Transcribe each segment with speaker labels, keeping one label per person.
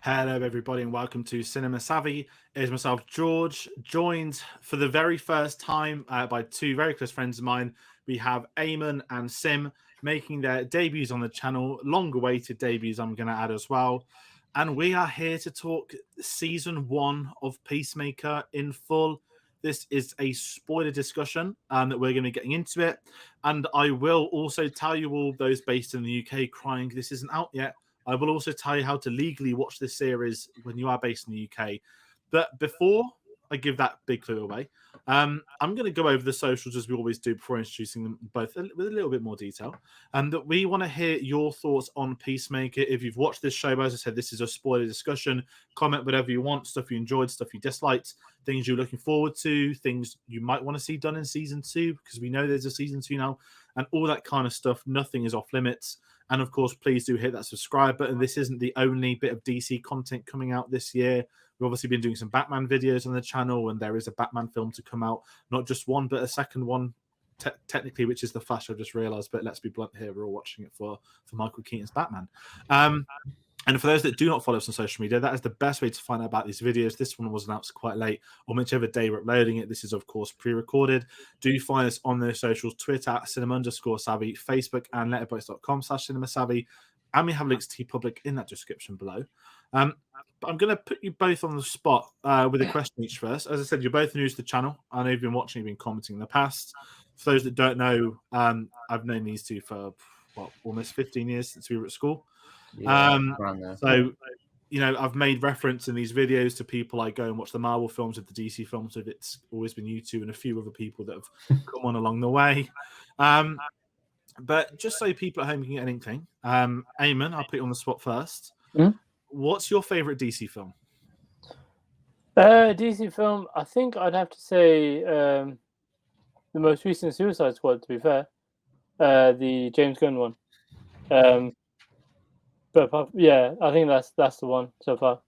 Speaker 1: Hello, everybody, and welcome to Cinema Savvy. It is myself, George, joined for the very first time by two very close friends of mine. We have Ayman and Sim making their debuts on the channel, long-awaited debuts, I'm going to add as well. And we are here to talk season 1 of Peacemaker in full. This is a spoiler discussion that we're going to be getting into it. And I will also tell you all, those based in the UK, crying this isn't out yet. I will also tell you how to legally watch this series when you are based in the UK. But before I give that big clue away, I'm going to go over the socials as we always do before introducing them both with a little bit more detail. And that we want to hear your thoughts on Peacemaker. If you've watched this show, as I said, this is a spoiler discussion. Comment whatever you want, stuff you enjoyed, stuff you disliked, things you're looking forward to, things you might want to see done in season 2, because we know there's a season 2 now, and all that kind of stuff. Nothing is off limits. And of course, please do hit that subscribe button. This isn't the only bit of DC content coming out this year. We've obviously been doing some Batman videos on the channel, and there is a Batman film to come out. Not just one, but a second one, technically, which is The Flash, I've just realised. But let's be blunt here, we're all watching it for Michael Keaton's Batman. And for those that do not follow us on social media, that is the best way to find out about these videos. This one was announced quite late, on whichever day we're uploading it. This is, of course, pre-recorded. Do find us on those socials, Twitter at cinema_savvy, Facebook and letterboxd.com/cinemasavvy. And we have links to TeePublic in that description below. But I'm going to put you both on the spot with a question each first. As I said, you're both new to the channel. I know you've been watching, you've been commenting in the past. For those that don't know, I've known these two for, almost 15 years since we were at school. So, I've made reference in these videos to people I go and watch the Marvel films with the DC films with. It's always been you two and a few other people that have come on along the way. But just so people at home can get an inkling, Ayman, I'll put you on the spot first. What's your favorite DC film?
Speaker 2: DC film, I think I'd have to say the most recent Suicide Squad, to be fair. The James Gunn one. But yeah, I think that's the one so far.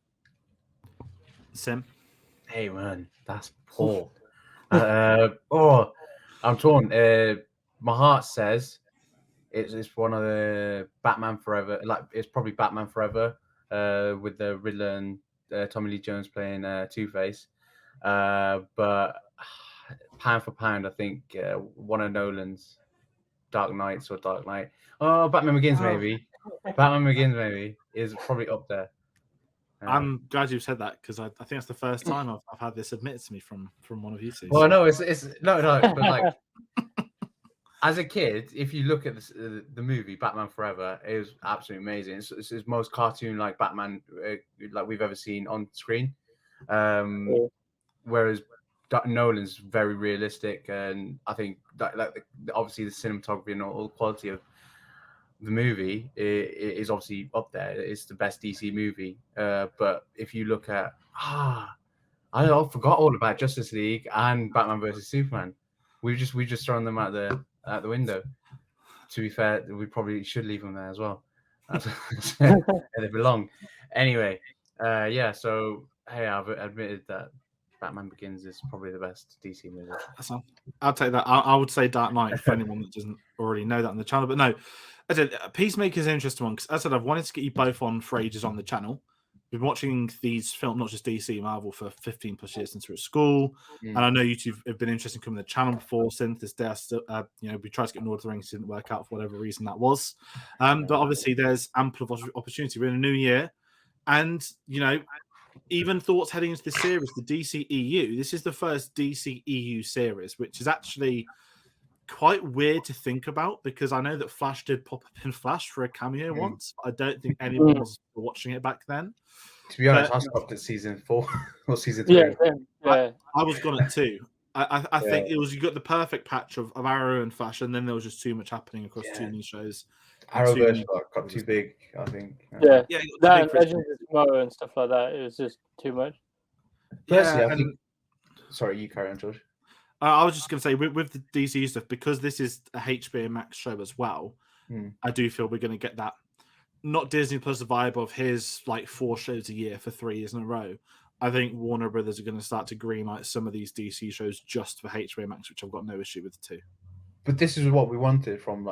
Speaker 1: Sim?
Speaker 3: Hey man, that's poor. I'm torn. My heart says it's one of the Batman Forever. Like it's probably Batman Forever, with the Riddler and Tommy Lee Jones playing Two-Face. But pound for pound, I think one of Nolan's Dark Knights or Dark Knight. Oh, Batman Begins maybe. Batman Begins maybe is probably up there.
Speaker 1: I'm glad you said that, because I think that's the first time I've had this admitted to me from one of you two.
Speaker 3: Well, no, it's no, but like as a kid, if you look at the movie Batman Forever, it was absolutely amazing. It's the most cartoon-like Batman like we've ever seen on screen. Whereas Nolan's very realistic, and I think that obviously the cinematography and all the quality of the movie is obviously up there. It's the best DC movie. But if you look at I forgot all about Justice League and Batman versus Superman. We just thrown them out the window. To be fair, we probably should leave them there as well. They belong. Anyway, yeah. So hey, I've admitted that Batman Begins is probably the best DC movie.
Speaker 1: I'll take that. I would say Dark Knight for anyone that doesn't already know that on the channel. But no, I said Peacemaker is an interesting one, because as I said, I've wanted to get you both on for ages on the channel. We've been watching these films, not just DC, Marvel, for 15 plus years since we were at school. And I know you two have been interested in coming to the channel before. Since this day, we tried to get Lord of the Rings, didn't work out for whatever reason that was. But obviously, there's ample opportunity. We're in a new year, and even thoughts heading into this series, the DCEU. This is the first DCEU series, which is actually quite weird to think about, because I know that Flash did pop up in Flash for a cameo once. I don't think anyone was watching it back then.
Speaker 3: To be honest, I stopped at season 4 or season 3.
Speaker 2: Yeah.
Speaker 1: I was gone at 2. I think it was, you got the perfect patch of Arrow and Flash, and then there was just too much happening across too many shows.
Speaker 3: Arrowverse got too big, I think.
Speaker 2: Yeah, that Legends of Tomorrow and stuff like that. It was just too much.
Speaker 3: Personally, I think. Sorry, you carry on, George.
Speaker 1: I was just going to say, with the DC stuff, because this is a HBO Max show as well, I do feel we're going to get that, not Disney Plus vibe of here's like 4 shows a year for 3 years in a row. I think Warner Brothers are going to start to greenlight some of these DC shows just for HBO Max, which I've got no issue with too.
Speaker 3: But this is what we wanted from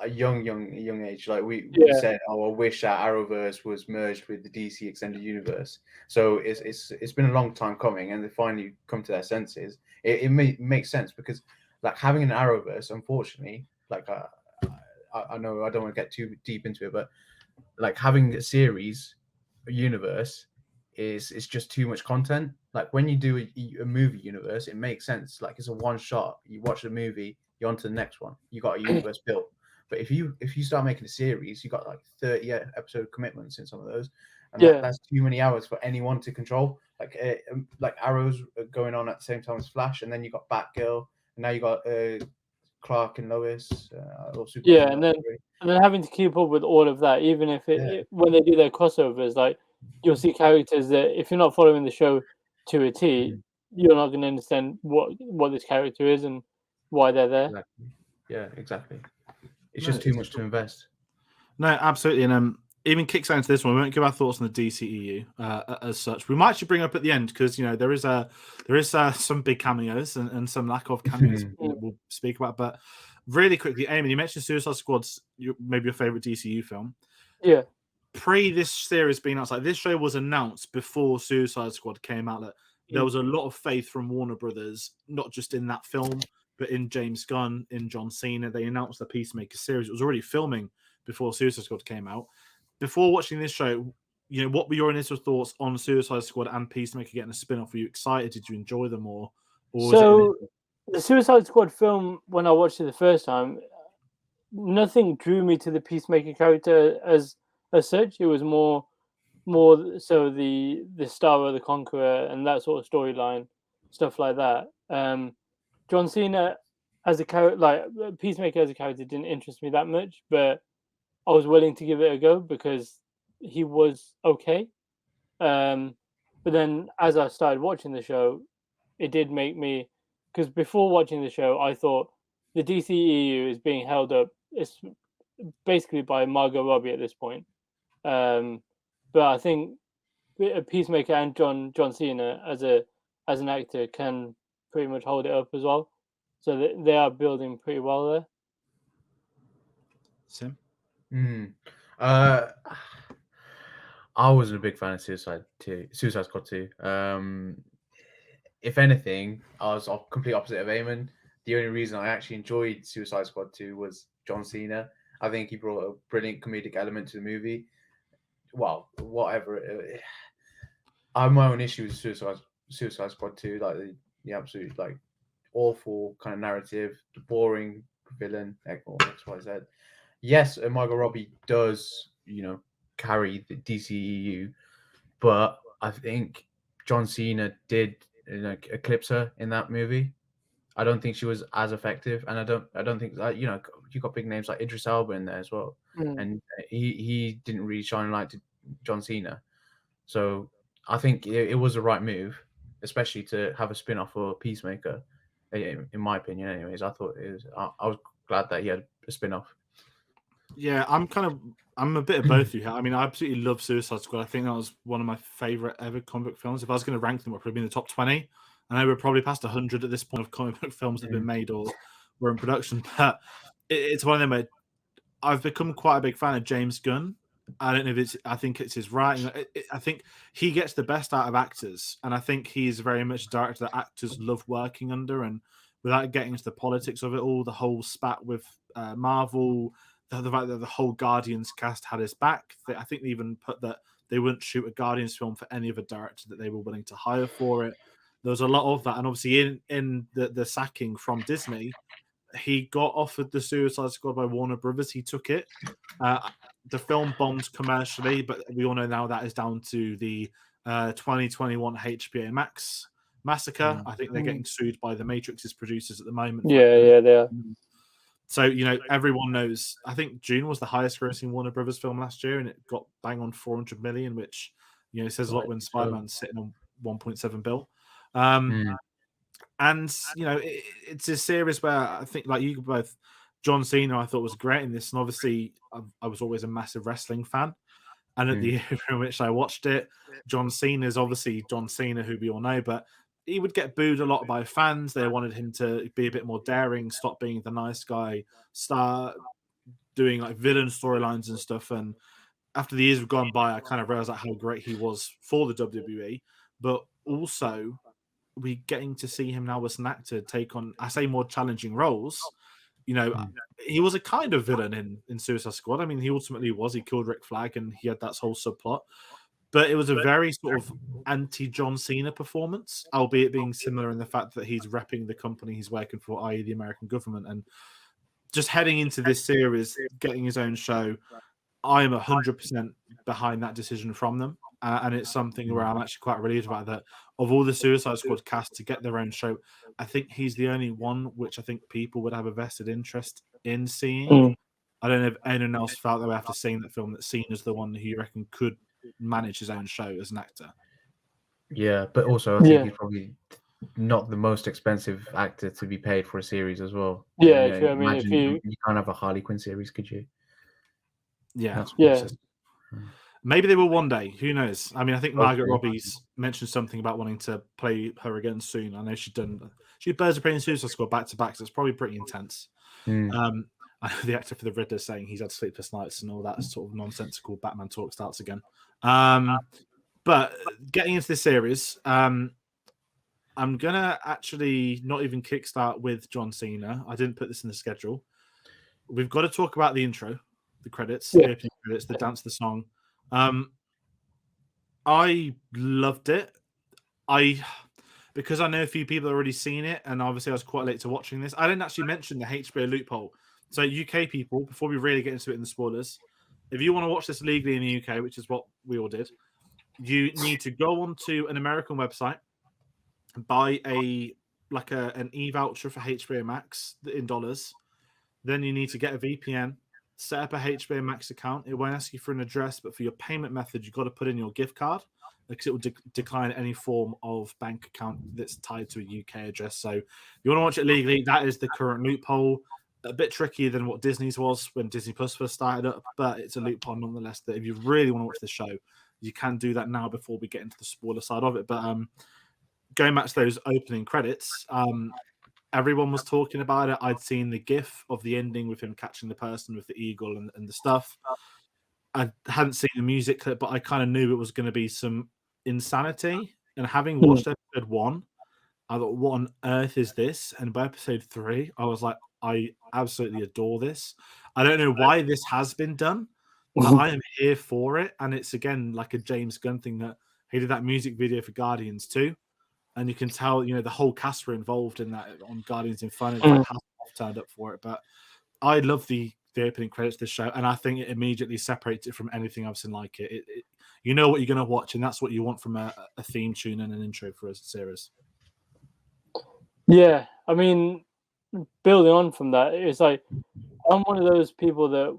Speaker 3: a young age. Like we
Speaker 2: Yeah.
Speaker 3: said, oh, I wish that Arrowverse was merged with the DC extended universe. So it's been a long time coming, and they finally come to their senses. It makes sense because like having an Arrowverse, unfortunately, like I know I don't want to get too deep into it, but like having a series, a universe, is just too much content. Like when you do a movie universe, it makes sense. Like it's a one shot. You watch the movie, you're on to the next one. You got a universe built. But if you start making a series, you got like 30 episode commitments in some of those, and
Speaker 2: Yeah.
Speaker 3: that's too many hours for anyone to control. Like Arrows going on at the same time as Flash, and then you got Batgirl, and now you got Clark and Lois, or
Speaker 2: Yeah,
Speaker 3: Superman.
Speaker 2: and then having to keep up with all of that, even if
Speaker 3: Yeah.
Speaker 2: when they do their crossovers, like you'll see characters that if you're not following the show to a T, you're not going to understand what this character is and why they're there.
Speaker 3: Exactly. Yeah, exactly. It's
Speaker 1: No,
Speaker 3: just too much to invest.
Speaker 1: No, absolutely, and even kicks out into this one. We won't give our thoughts on the DCEU as such. We might actually bring up at the end because there is some big cameos and some lack of cameos that we'll speak about. But really quickly, Eamon, you mentioned Suicide Squad's maybe your favorite DCU film.
Speaker 2: Yeah.
Speaker 1: Pre this series being outside, this show was announced before Suicide Squad came out. That there was a lot of faith from Warner Brothers, not just in that film, but in James Gunn, in John Cena. They announced the Peacemaker series. It was already filming before Suicide Squad came out. Before watching this show, what were your initial thoughts on Suicide Squad and Peacemaker getting a spin-off? Were you excited? Did you enjoy them more?
Speaker 2: So the Suicide Squad film, when I watched it the first time, nothing drew me to the Peacemaker character as such. It was more so the Star the Conqueror and that sort of storyline, stuff like that. John Cena as a character, like Peacemaker as a character, didn't interest me that much, but I was willing to give it a go because he was okay. But then as I started watching the show, it did make me, because before watching the show, I thought the DCEU is being held up. It's basically by Margot Robbie at this point. But I think Peacemaker and John Cena as an actor can pretty much hold it up as well. So they are building pretty well there.
Speaker 1: Sim?
Speaker 3: I wasn't a big fan of Suicide Squad 2. If anything, I was complete opposite of Eamon. The only reason I actually enjoyed Suicide Squad 2 was John Cena. I think he brought a brilliant comedic element to the movie. Well, whatever. I have my own issues with Suicide Squad 2, like the absolute like awful kind of narrative, the boring villain, or XYZ. Yes, Margot Robbie does, carry the DCEU, but I think John Cena did eclipse her in that movie. I don't think she was as effective, and I don't think that you got big names like Idris Elba in there as well, and he didn't really shine a light to John Cena. So I think it was the right move, especially to have a spin-off for Peacemaker. In my opinion, anyways, I thought it was. I was glad that he had a spin-off.
Speaker 1: Yeah, I'm a bit of both of you. I mean, I absolutely love Suicide Squad. I think that was one of my favorite ever comic book films. If I was going to rank them, it would probably be in the top 20. I know we're probably past 100 at this point of comic book films that have been made or were in production, but it's one of them where I've become quite a big fan of James Gunn. I don't know if I think it's his writing. I think he gets the best out of actors, and I think he's very much a director that actors love working under. And without getting into the politics of it all, the whole spat with Marvel, the fact that the whole Guardians cast had his back. I think they even put that they wouldn't shoot a Guardians film for any other director that they were willing to hire for it. There was a lot of that, and obviously in the sacking from Disney, he got offered the Suicide Squad by Warner Brothers. He took it. The film bombed commercially, but we all know now that is down to the 2021 HBO Max massacre. I think they're getting sued by the Matrix's producers at the moment.
Speaker 2: Yeah, they are.
Speaker 1: So, everyone knows. I think June was the highest grossing Warner Brothers film last year, and it got bang on 400 million, which, says a lot when Spider-Man's sitting on 1.7 bill. And, it's a series where I think, like you both, John Cena, I thought was great in this. And obviously, I was always a massive wrestling fan. And at the era in which I watched it, John Cena is obviously John Cena, who we all know, but he would get booed a lot by fans. They wanted him to be a bit more daring, stop being the nice guy, start doing like villain storylines and stuff. And after the years have gone by, I kind of realized like how great he was for the WWE, but also we getting to see him now as an actor take on, I say, more challenging roles. You know, he was a kind of villain in Suicide Squad. I mean, he ultimately was. He killed Rick Flag, and he had that whole subplot. But it was a very sort of anti-John Cena performance, albeit being similar in the fact that he's repping the company he's working for, i.e. the American government. And just heading into this series, getting his own show, I'm 100% behind that decision from them. And it's something where I'm actually quite relieved about that. Of all the Suicide Squad cast to get their own show, I think he's the only one which I think people would have a vested interest in seeing. I don't know if anyone else felt that way after seeing that film, that Cena's the one who you reckon could manage his own show as an actor.
Speaker 3: Yeah, but also I think he's probably not the most expensive actor to be paid for a series as well.
Speaker 2: Yeah, true. I mean, if
Speaker 3: you can't have a Harley Quinn series, could you?
Speaker 1: Yeah,
Speaker 2: yeah.
Speaker 1: Maybe they will one day. Who knows? I mean, I think Margaret Robbie's mentioned something about wanting to play her again soon. I know she did Birds of Prey and Suicide Squad back to back, so it's probably pretty intense. I know the actor for the Riddler saying he's had sleepless nights and all that sort of nonsensical Batman talk starts again. But getting into this series, I'm gonna actually not even kickstart with John Cena. I didn't put this in the schedule. We've got to talk about the intro, the credits, the opening credits, the dance, the song. I loved it. Because I know a few people have already seen it, and obviously I was quite late to watching this. I didn't actually mention the HBO loophole. So UK people, before we really get into it in the spoilers, if you want to watch this legally in the UK, which is what we all did, you need to go onto an American website, buy an e-voucher for HBO Max in dollars. Then you need to get a VPN, set up a HBO Max account. It won't ask you for an address, but for your payment method, you've got to put in your gift card because it will decline any form of bank account that's tied to a UK address. So if you want to watch it legally, that is the current loophole. A bit trickier than what Disney's was when Disney Plus first started up, but it's a loophole nonetheless that if you really want to watch the show, you can do that now before we get into the spoiler side of it. But going back to those opening credits, everyone was talking about it. I'd seen the GIF of the ending with him catching the person with the eagle and the stuff. I hadn't seen the music clip, but I kind of knew it was going to be some insanity. And having watched episode 1, I thought, what on earth is this? And by episode 3, I was like, I absolutely adore this. I don't know why this has been done, but I am here for it. And it's, again, like a James Gunn thing that he did that music video for Guardians 2. And you can tell, the whole cast were involved in that on Guardians Inferno. Like Hasselhoff turned up for it. But I love the opening credits of the show, and I think it immediately separates it from anything I've seen like it. You know what you're going to watch, and that's what you want from a theme tune and an intro for a series.
Speaker 2: Yeah, I mean, building on from that, it's like I'm one of those people that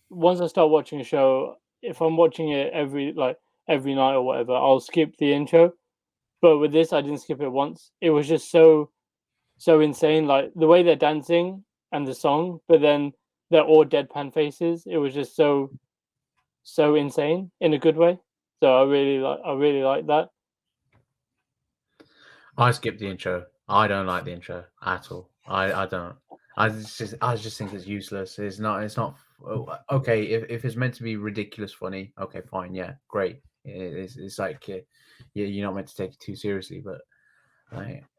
Speaker 2: once I start watching a show, if I'm watching it every night or whatever, I'll skip the intro. But with this, I didn't skip it once. It was just so insane, like the way they're dancing and the song, but then they're all deadpan faces. It was just so insane in a good way. So I really like that.
Speaker 3: I skipped the intro. I don't like the intro at all. I don't. I just think it's useless. It's not okay. If it's meant to be ridiculous funny, okay, fine, yeah, great. It's like you're not meant to take it too seriously, but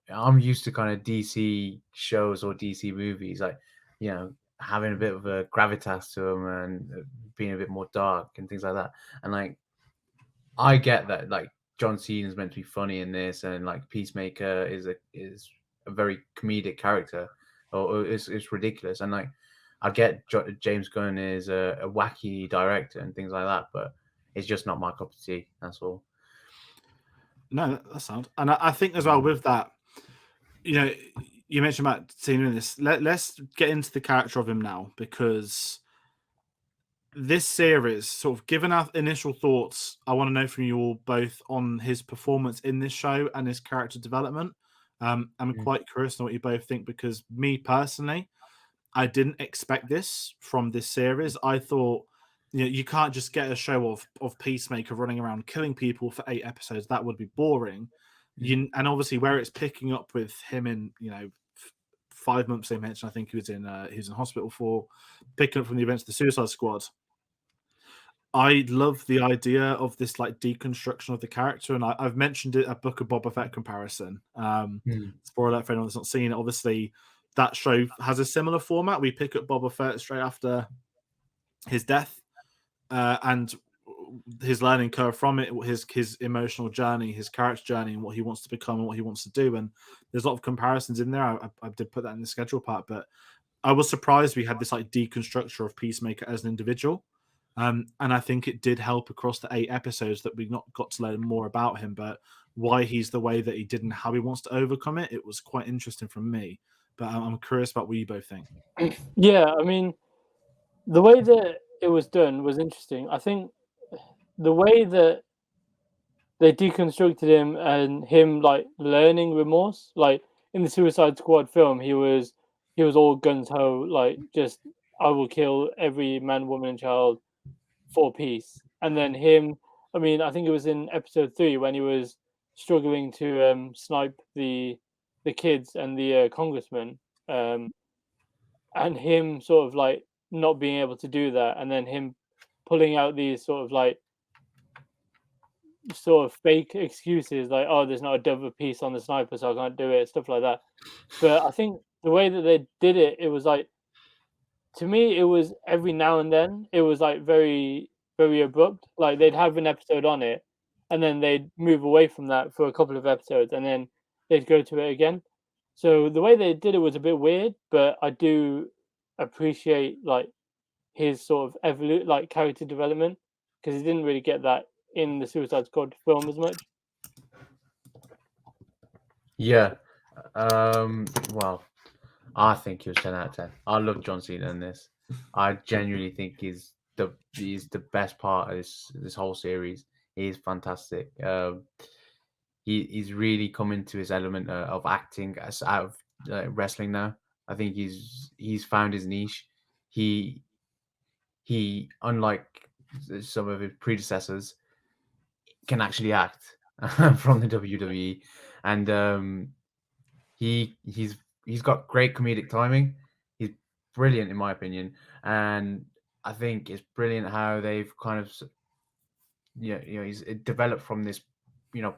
Speaker 3: I'm used to kind of DC shows or DC movies, like having a bit of a gravitas to them and being a bit more dark and things like that. And like I get that, like John Cena is meant to be funny in this, and like Peacemaker is a very comedic character, or it's ridiculous. And like I get James Gunn is a wacky director and things like that, but it's just not my cup of tea. That's all.
Speaker 1: No, that sounds. And I think as well with that, you mentioned about Cena in this. Let's get into the character of him now, because this series, sort of given our initial thoughts, I want to know from you all both on his performance in this show and his character development. I'm quite curious on what you both think, because me personally, I didn't expect this from this series. I thought, you can't just get a show of Peacemaker running around killing people for 8 episodes. That would be boring. And obviously where it's picking up with him in, 5 months they mentioned. I think he was in hospital for picking up from the events of the Suicide Squad. I love the idea of this like deconstruction of the character, and I've mentioned it a Book of Boba Fett comparison. Spoiler alert for anyone that's not seen it. Obviously, that show has a similar format. We pick up Boba Fett straight after his death, and his learning curve from it, his emotional journey, his character journey, and what he wants to become and what he wants to do. And there's a lot of comparisons in there. I did put that in the schedule part, but I was surprised we had this like deconstruction of Peacemaker as an individual. And I think it did help across the 8 episodes that we not got to learn more about him, but why he's the way that he did and how he wants to overcome it. It was quite interesting from me, but I'm curious about what you both think.
Speaker 2: Yeah, I mean, the way that it was done was interesting. I think the way that they deconstructed him and him like learning remorse, like in the Suicide Squad film, he was all guns ho, like just I will kill every man, woman, and child for peace. And then him, I mean, I think it was in episode 3 when he was struggling to snipe the kids and the congressman, and him sort of like not being able to do that, and then him pulling out these sort of fake excuses like, oh, there's not a double piece on the sniper, so I can't do it, stuff like that. But I think the way that they did it, it was like, to me, it was every now and then, it was like very, very abrupt. Like they'd have an episode on it, and then they'd move away from that for a couple of episodes, and then they'd go to it again. So the way they did it was a bit weird, but I do appreciate like his sort of like character development, because he didn't really get that in the Suicide Squad film as much.
Speaker 3: Yeah. Well, I think he was 10 out of 10. I love John Cena in this. I genuinely think he's the best part of this whole series. He's fantastic. He's really come into his element of acting as out of wrestling now. I think he's found his niche. He unlike some of his predecessors, can actually act from the WWE, and he's got great comedic timing. He's brilliant in my opinion, and I think it's brilliant how they've kind of he's developed from this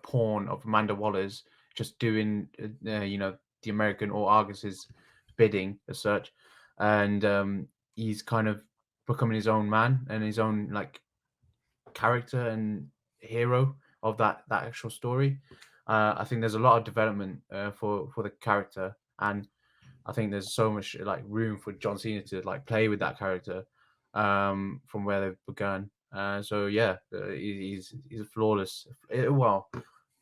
Speaker 3: pawn of Amanda Waller's just doing the American or Argus's bidding as such, and he's kind of becoming his own man and his own like character and hero of that actual story. I think there's a lot of development for the character, and I think there's so much like room for John Cena to like play with that character from where they've begun. So yeah, he's a flawless. Well,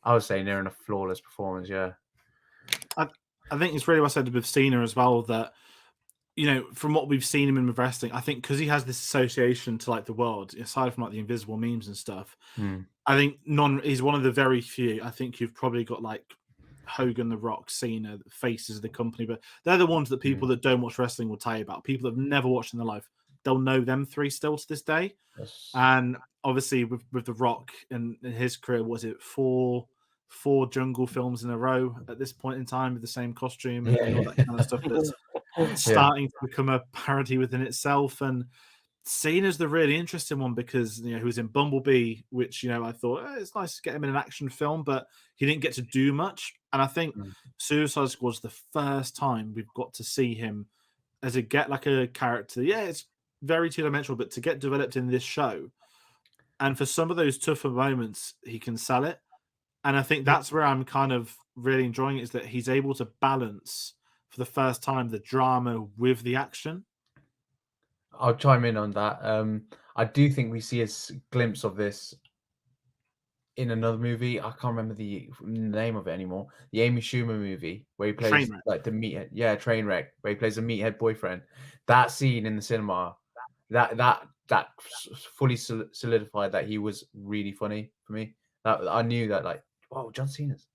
Speaker 3: I would say near enough flawless performance. Yeah,
Speaker 1: I think it's really well said with Cena as well that, from what we've seen him in with wrestling, I think because he has this association to like the world, aside from like the invisible memes and stuff, I think he's one of the very few. I think you've probably got like Hogan, The Rock, Cena, the faces of the company, but they're the ones that people that don't watch wrestling will tell you about. People that have never watched in their life, they'll know them three still to this day.
Speaker 3: yes.
Speaker 1: And obviously with The Rock and his career, was it four jungle films in a row at this point in time with the same costume and all that kind of stuff that's starting to become a parody within itself. And Cena's the really interesting one because he was in Bumblebee, which I thought it's nice to get him in an action film, but he didn't get to do much. And I think Suicide Squad's the first time we've got to see him as a character. Yeah, it's very two-dimensional, but to get developed in this show, and for some of those tougher moments, he can sell it. And I think that's where I'm kind of really enjoying it, is that he's able to balance for the first time the drama with the action.
Speaker 3: I'll chime in on that. I do think we see a glimpse of this in another movie. I can't remember the name of it anymore. The Amy Schumer movie where he plays
Speaker 1: Trainwreck.
Speaker 3: like the meathead. Yeah, Trainwreck, where he plays the meathead boyfriend. That scene in the cinema, that fully solidified that he was really funny for me. That I knew that like, wow, John Cena's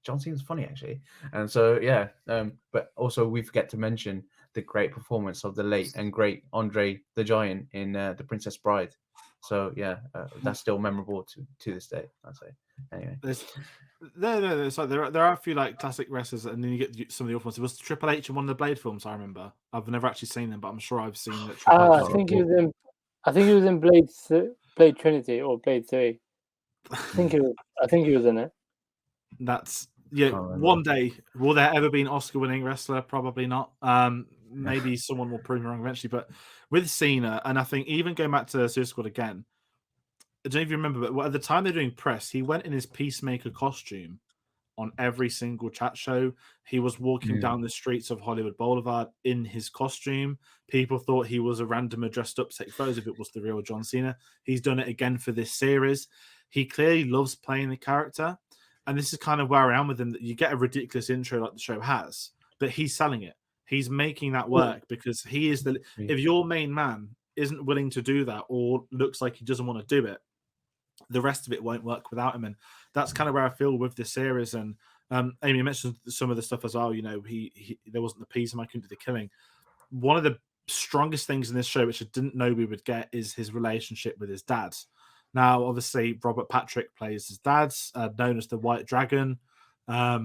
Speaker 3: funny actually. And so yeah, but also we forget to mention the great performance of the late and great Andre the Giant in The Princess Bride. So yeah, that's still memorable to this day, I'd say. Anyway,
Speaker 1: It's like there are a few like classic wrestlers, and then you get some of the awful ones. It was Triple H in one of the Blade films. I remember. I've never actually seen them, but I'm sure I've seen that Triple H.
Speaker 2: I think he was in. I think he was in Blade Trinity or Blade 3. I think he was in it.
Speaker 1: That's
Speaker 3: Can't remember.
Speaker 1: One day, will there ever be an Oscar-winning wrestler? Probably not. Maybe someone will prove me wrong eventually. But with Cena, and I think even going back to Suicide Squad again, I don't know if you remember, but at the time they're doing press, he went in his Peacemaker costume on every single chat show. He was walking down the streets of Hollywood Boulevard in his costume. People thought he was a randomer dressed up to take photos if it was the real John Cena. He's done it again for this series. He clearly loves playing the character. And this is kind of where I am with him, that you get a ridiculous intro like the show has, but he's selling it. He's making that work because he is if your main man isn't willing to do that or looks like he doesn't want to do it, the rest of it won't work without him. And that's kind of where I feel with this series. And Amy mentioned some of the stuff as well. You know, he there wasn't the peace, and I couldn't do the killing. One of the strongest things in this show, which I didn't know we would get, is his relationship with his dad. Now, obviously, Robert Patrick plays his dad, known as the White Dragon. I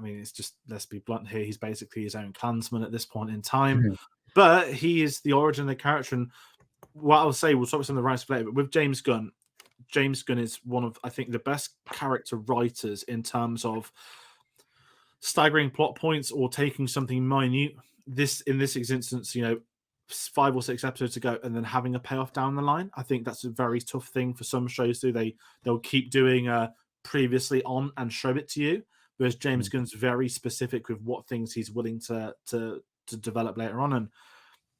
Speaker 1: mean, it's just, let's be blunt here, he's basically his own clansman at this point in time. But he is the origin of the character. And what I'll say, we'll talk about some of the writers later, but with James Gunn is one of, I think, the best character writers in terms of staggering plot points or taking something minute. In this instance, 5 or 6 episodes ago, and then having a payoff down the line. I think that's a very tough thing for some shows to do. They'll keep doing previously on and show it to you, whereas James Gunn's very specific with what things he's willing to develop later on. And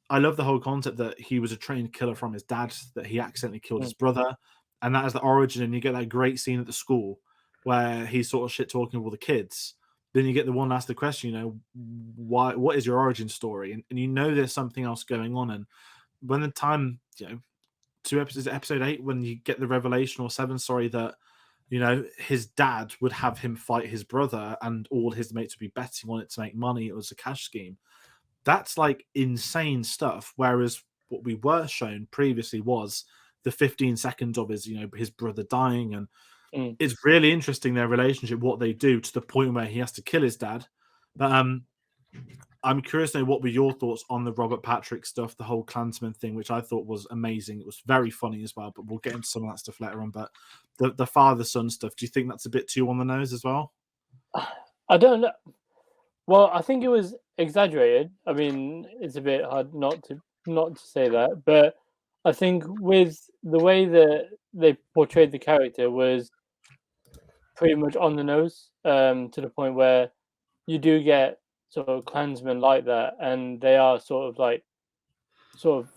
Speaker 1: I love the whole concept that he was a trained killer from his dad, that he accidentally killed his brother, and that is the origin. And you get that great scene at the school where he's sort of shit talking with all the kids. Then you get the one last the question, what is your origin story? And there's something else going on. And when the time, 2 episodes, episode 8, when you get the revelation, or 7, sorry, that, his dad would have him fight his brother and all his mates would be betting on it to make money. It was a cash scheme. That's like insane stuff. Whereas what we were shown previously was the 15 seconds of his brother dying. And it's really interesting, their relationship, what they do to the point where he has to kill his dad. But I'm curious to know, what were your thoughts on the Robert Patrick stuff, the whole Klansman thing, which I thought was amazing. It was very funny as well, but we'll get into some of that stuff later on. But the father-son stuff, do you think that's a bit too on the nose as well?
Speaker 2: I don't know. Well, I think it was exaggerated. I mean, it's a bit hard not to say that, but I think with the way that they portrayed the character was pretty much on the nose, to the point where you do get sort of Klansmen like that, and they are sort of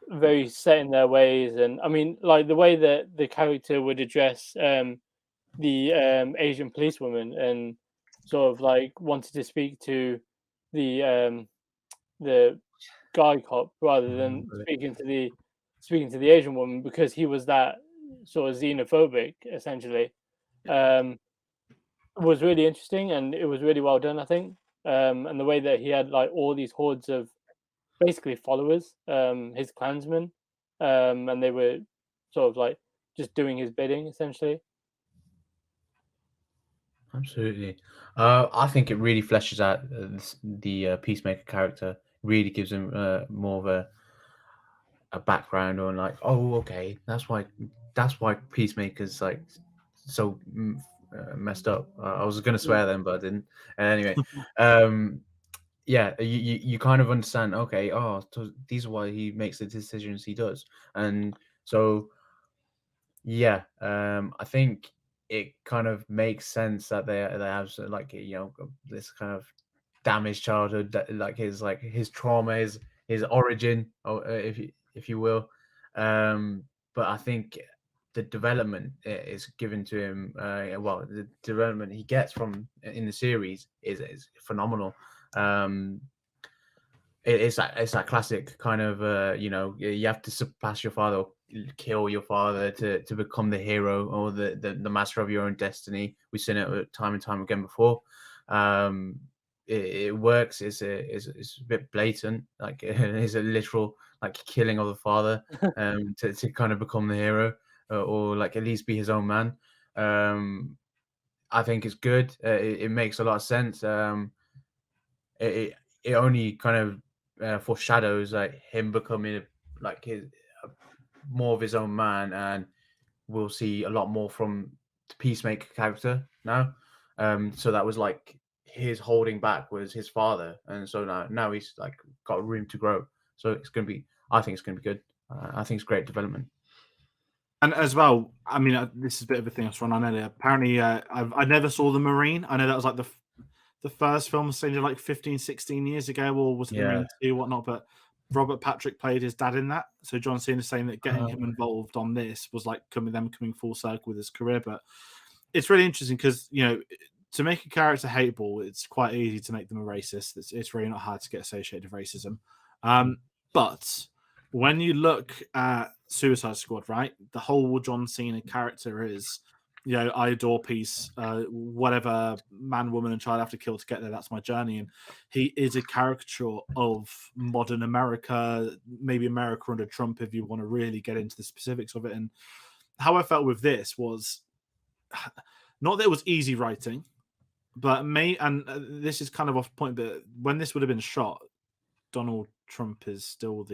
Speaker 2: very set in their ways. And I mean, like the way that the character would address the Asian policewoman, and sort of like wanted to speak to the guy cop rather than speaking to the Asian woman, because he was that sort of xenophobic, essentially. Was really interesting, and it was really well done, I think. And the way that he had like all these hordes of basically followers, his clansmen, and they were sort of like just doing his bidding, essentially.
Speaker 3: Absolutely. I think it really fleshes out the Peacemaker character, really gives him more of a background on, like, oh, okay, that's why Peacemaker's like so messed up. I was going to swear then, but I didn't. Anyway, yeah, you kind of understand, okay, so these are why he makes the decisions he does. And so, yeah, I think it kind of makes sense that they have like, this kind of damaged childhood, that like his trauma, his origin, or if you will. But I think the development is given to him. The development he gets from in the series is phenomenal. It's that classic kind of you have to surpass your father, or kill your father to become the hero, or the master of your own destiny. We've seen it time and time again before. It works. It's a bit blatant, like it's a literal like killing of the father to kind of become the hero. or like at least be his own man. I think it's good. It makes a lot of sense. It only kind of foreshadows like him becoming like his more of his own man, and we'll see a lot more from the Peacemaker character now. So that was like his holding back was his father, and so now he's like got room to grow. So it's gonna be. I think it's gonna be good. I think it's great development.
Speaker 1: And as well, I mean, this is a bit of a thing I was trying on earlier. Apparently, I never saw The Marine. I know that was like the first film seen like 15, 16 years ago, or was it The
Speaker 3: Yeah.
Speaker 1: Marine 2, whatnot. But Robert Patrick played his dad in that. So John Cena saying that getting him involved on this was like coming full circle with his career. But it's really interesting because, you know, to make a character hateable, it's quite easy to make them a racist. It's really not hard to get associated with racism. But when you look at Suicide Squad, right, the whole John Cena character is, you know, I adore peace. Whatever man, woman, and child I have to kill to get there, that's my journey. And he is a caricature of modern America, maybe America under Trump, if you want to really get into the specifics of it. And how I felt with this was not that it was easy writing, but this is kind of off point, but when this would have been shot, Donald Trump is still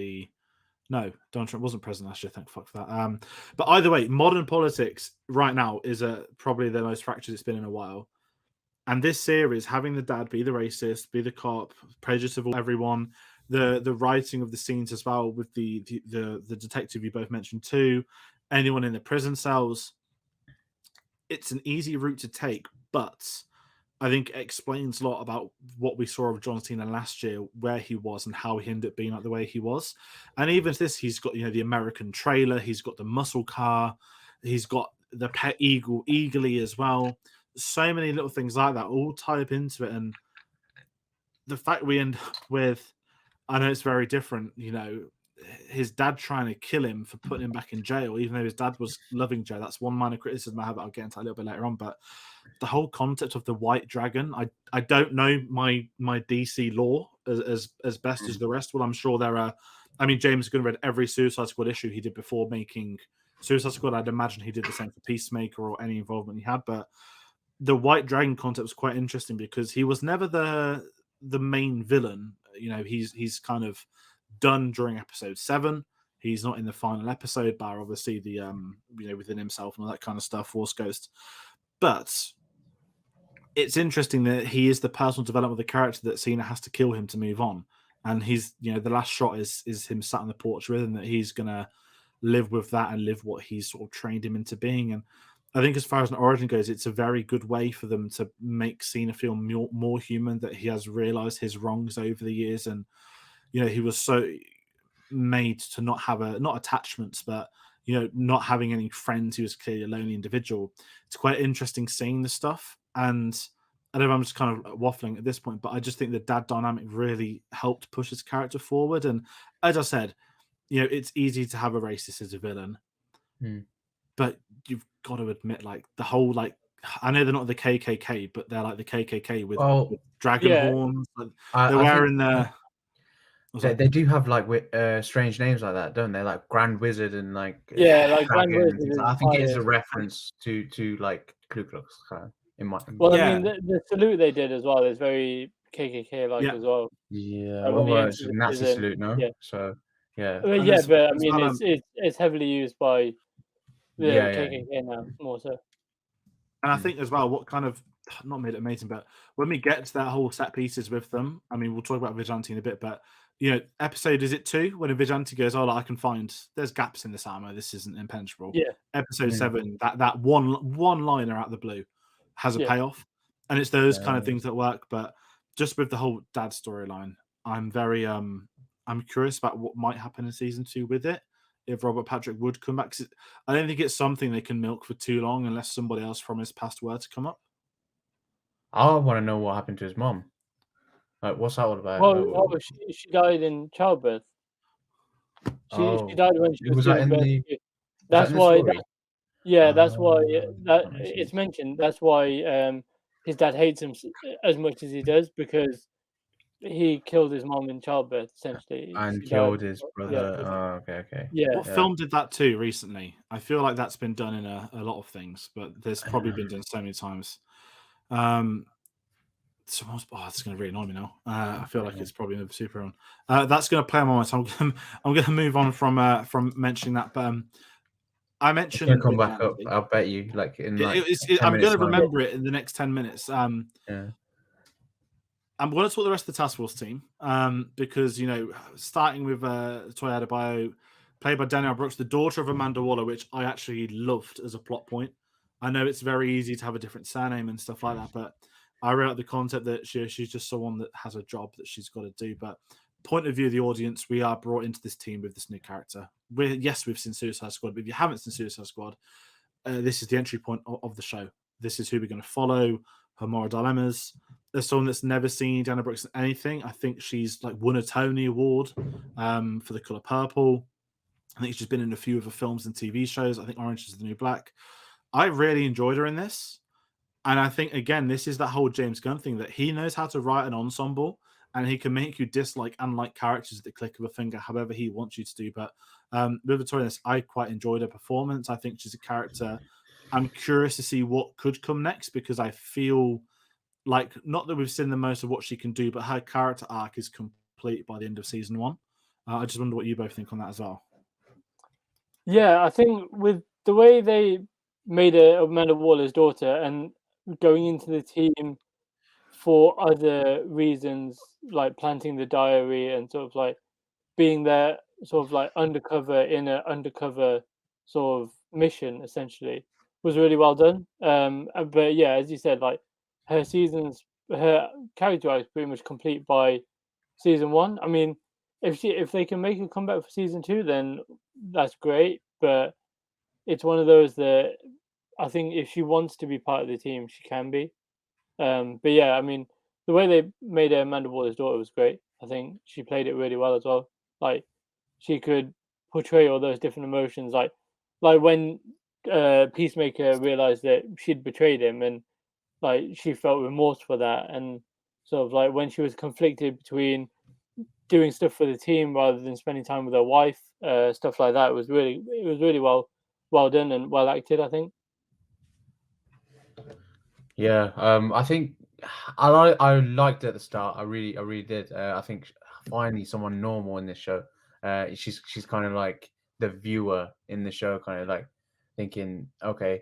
Speaker 1: no, Donald Trump wasn't president last year. Thank fuck for that. But either way, modern politics right now is probably the most fractured it's been in a while. And this series, having the dad be the racist, be the cop, prejudice of everyone, the writing of the scenes as well with the detective you both mentioned too, anyone in the prison cells, it's an easy route to take, but I think it explains a lot about what we saw of John Cena last year, where he was and how he ended up being like the way he was. And even this, he's got, you know, the American trailer, he's got the muscle car, he's got the pet eagle, Eagly as well. So many little things like that all tie up into it. And the fact we end up with, I know it's very different, you know, his dad trying to kill him for putting him back in jail, even though his dad was loving Joe. That's one minor criticism I have that I'll get into a little bit later on. But the whole concept of the white dragon, I don't know my DC lore as best as the rest. Well, I'm sure there are. I mean, James Gunn read every Suicide Squad issue he did before making Suicide Squad. I'd imagine he did the same for Peacemaker or any involvement he had. But the white dragon concept was quite interesting because he was never the main villain. You know, he's kind of done during episode 7. He's not in the final episode, bar obviously the you know, within himself and all that kind of stuff, Force Ghost. But it's interesting that he is the personal development of the character that Cena has to kill him to move on. And he's, you know, the last shot is him sat on the porch with him, that he's gonna live with that and live what he's sort of trained him into being. And I think as far as an origin goes, it's a very good way for them to make Cena feel more human, that he has realized his wrongs over the years. And, you know, he was so made to not have not attachments, but, you know, not having any friends. He was clearly a lonely individual. It's quite interesting seeing this stuff. And I don't know if I'm just kind of waffling at this point, but I just think the dad dynamic really helped push his character forward. And as I said, you know, it's easy to have a racist as a villain, but you've got to admit, like, the whole, like, I know they're not the KKK, but they're like the KKK with dragon horns. They're wearing their...
Speaker 3: They do have like strange names like that, don't they? Like Grand Wizard and like
Speaker 2: like Grand Wizard.
Speaker 3: I think it is a reference to like Ku Klux Klan.
Speaker 2: Well, I mean, the salute they did as well is very KKK like as well.
Speaker 3: Yeah, well, it's a Nazi salute, no?
Speaker 2: Yeah.
Speaker 3: So yeah,
Speaker 2: but I mean, it's heavily used by the KKK now, more so.
Speaker 1: And I think as well, what kind of not made it amazing, but when we get to that whole set pieces with them, I mean, we'll talk about Vigilante in a bit, but, you know, episode, is it 2, when a Vigilante goes, oh, I can find, there's gaps in this armor, this isn't impenetrable.
Speaker 2: Yeah.
Speaker 1: Episode 7, that one liner out of the blue has a payoff, and it's those kind of things that work. But just with the whole dad storyline, I'm very I'm curious about what might happen in season 2 with it, if Robert Patrick would come back. I don't think it's something they can milk for too long unless somebody else from his past were to come up.
Speaker 3: I want to know what happened to his mom. Like, what's that all about?
Speaker 2: Well, she died in childbirth. She died when she was giving birth. That's why. That's why it's mentioned. That's why his dad hates him as much as he does, because he killed his mom in childbirth, essentially.
Speaker 3: And
Speaker 2: She
Speaker 3: killed
Speaker 2: died.
Speaker 3: his
Speaker 2: Yeah,
Speaker 3: brother. Oh, okay.
Speaker 2: yeah.
Speaker 1: What film did that too recently? I feel like that's been done in a lot of things, but there's probably been done so many times. It's going to really annoy me now. I feel like it's probably another super one. That's going to play on my mind. So I'm going to move on from mentioning that. But I
Speaker 3: It's
Speaker 1: mentioned
Speaker 3: gonna come
Speaker 1: Big
Speaker 3: back up.
Speaker 1: Andy.
Speaker 3: I'll bet you, like in like 10
Speaker 1: I'm
Speaker 3: minutes
Speaker 1: going to
Speaker 3: time.
Speaker 1: remember it in the next 10 minutes.
Speaker 3: Yeah.
Speaker 1: I'm going to talk the rest of the Task Force team because, starting with Toy Adebayo, played by Danielle Brooks, the daughter of Amanda Waller, which I actually loved as a plot point. I know it's very easy to have a different surname and stuff like that, but I really like the concept that she's just someone that has a job that she's got to do. But point of view of the audience, we are brought into this team with this new character. We've seen Suicide Squad, but if you haven't seen Suicide Squad, this is the entry point of the show. This is who we're going to follow, her moral dilemmas. There's someone that's never seen Dana Brooks in anything. I think she's like won a Tony Award for The Color Purple. I think she's been in a few of her films and TV shows. I think Orange is the New Black. I really enjoyed her in this. And I think, again, this is that whole James Gunn thing that he knows how to write an ensemble and he can make you dislike and like characters at the click of a finger, however he wants you to do. But with Victoria, I quite enjoyed her performance. I think she's a character. I'm curious to see what could come next because I feel like, not that we've seen the most of what she can do, but her character arc is complete by the end of season 1. I just wonder what you both think on that as well.
Speaker 2: Yeah, I think with the way they made Amanda Waller's daughter and going into the team for other reasons, like planting the diary and sort of like being there, sort of like undercover in an undercover sort of mission, essentially, was really well done. But yeah, as you said, like her character arc is pretty much complete by season 1. I mean, if they can make a comeback for season 2, then that's great. But it's one of those that I think if she wants to be part of the team, she can be. But yeah, I mean, the way they made Amanda Waller's daughter was great. I think she played it really well as well. Like she could portray all those different emotions, like when Peacemaker realized that she'd betrayed him, and like she felt remorse for that, and sort of like when she was conflicted between doing stuff for the team rather than spending time with her wife, stuff like that. It was really well done and well acted, I think.
Speaker 3: Yeah, I think I liked it at the start. I really did. I think finally someone normal in this show. She's kind of like the viewer in the show, kind of like thinking, okay,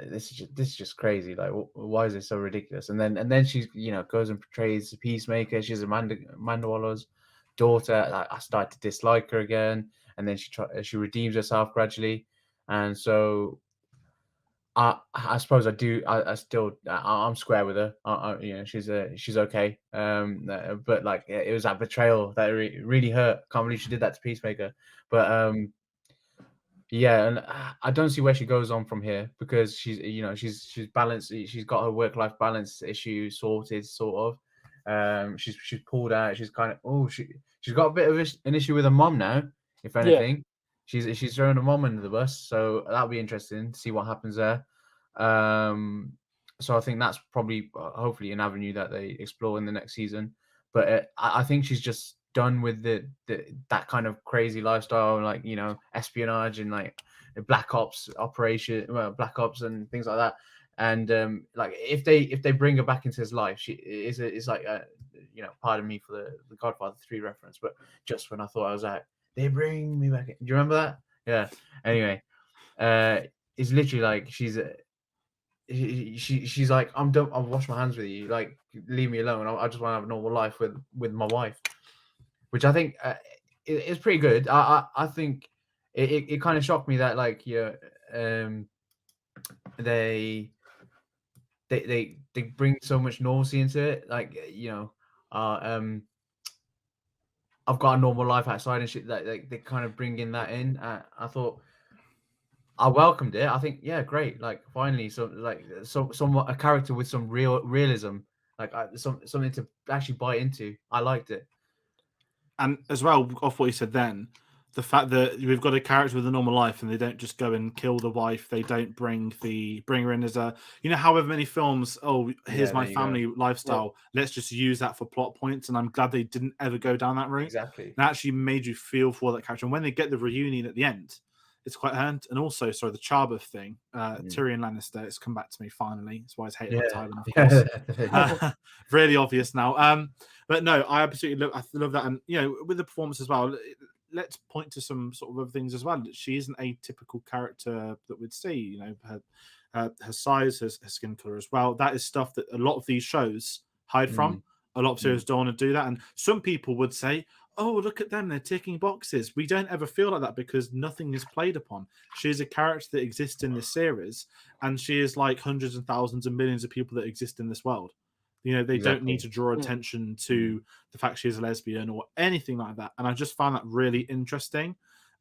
Speaker 3: this is just crazy. Like, why is it so ridiculous? And then she goes and portrays the Peacemaker. She's Amanda Waller's daughter. I started to dislike her again, and then she redeems herself gradually, and so. I suppose I do. I'm square with her. She's okay. But like it was that betrayal that really hurt. Can't believe she did that to Peacemaker. But yeah, and I don't see where she goes on from here because she's balanced. She's got her work-life balance issue sorted, sort of. She's pulled out. She's kind of she's got a bit of an issue with her mom now. If anything.
Speaker 2: Yeah.
Speaker 3: She's throwing her mom under the bus, so that'll be interesting to see what happens there. So I think that's probably hopefully an avenue that they explore in the next season. But I think she's just done with that kind of crazy lifestyle, like espionage and like black ops and things like that. And like if they bring her back into his life, she is like pardon me for the Godfather 3 reference, but just when I thought I was out. They bring me back. Do you remember that? Yeah. Anyway, it's literally like she's like, I'm done. I'll wash my hands with you. Like, leave me alone. I just want to have a normal life with my wife, which I think is pretty good. I think it kind of shocked me that like they bring so much normalcy into it. Like I've got a normal life outside and shit. That they kind of bring in that in. I thought I welcomed it. I think great. Like finally, somewhat a character with some realism, like something to actually buy into. I liked it.
Speaker 1: And as well, off what you said then, The fact that we've got a character with a normal life and they don't just go and kill the wife, they don't bring her in as a, however many films, here's my
Speaker 3: there you go.
Speaker 1: family lifestyle, let's just use that for plot points. And I'm glad they didn't ever go down that route.
Speaker 3: Exactly.
Speaker 1: It actually made you feel for that character. And when they get the reunion at the end, it's quite earned. And also, sorry, the Charbeth thing, Tyrion Lannister, it's come back to me finally. That's why it's hated by Tywin, of course. Really obvious now. But no, I absolutely love that. And, with the performance as well, let's point to some sort of other things as well. She isn't a typical character that we'd see. Her size, her skin color as well. That is stuff that a lot of these shows hide from. A lot of series don't want to do that. And some people would say, oh, look at them, they're ticking boxes. We don't ever feel like that because nothing is played upon. She is a character that exists in this series, and she is like hundreds and thousands and millions of people that exist in this world. They don't need to draw attention to the fact she is a lesbian or anything like that. And I just found that really interesting.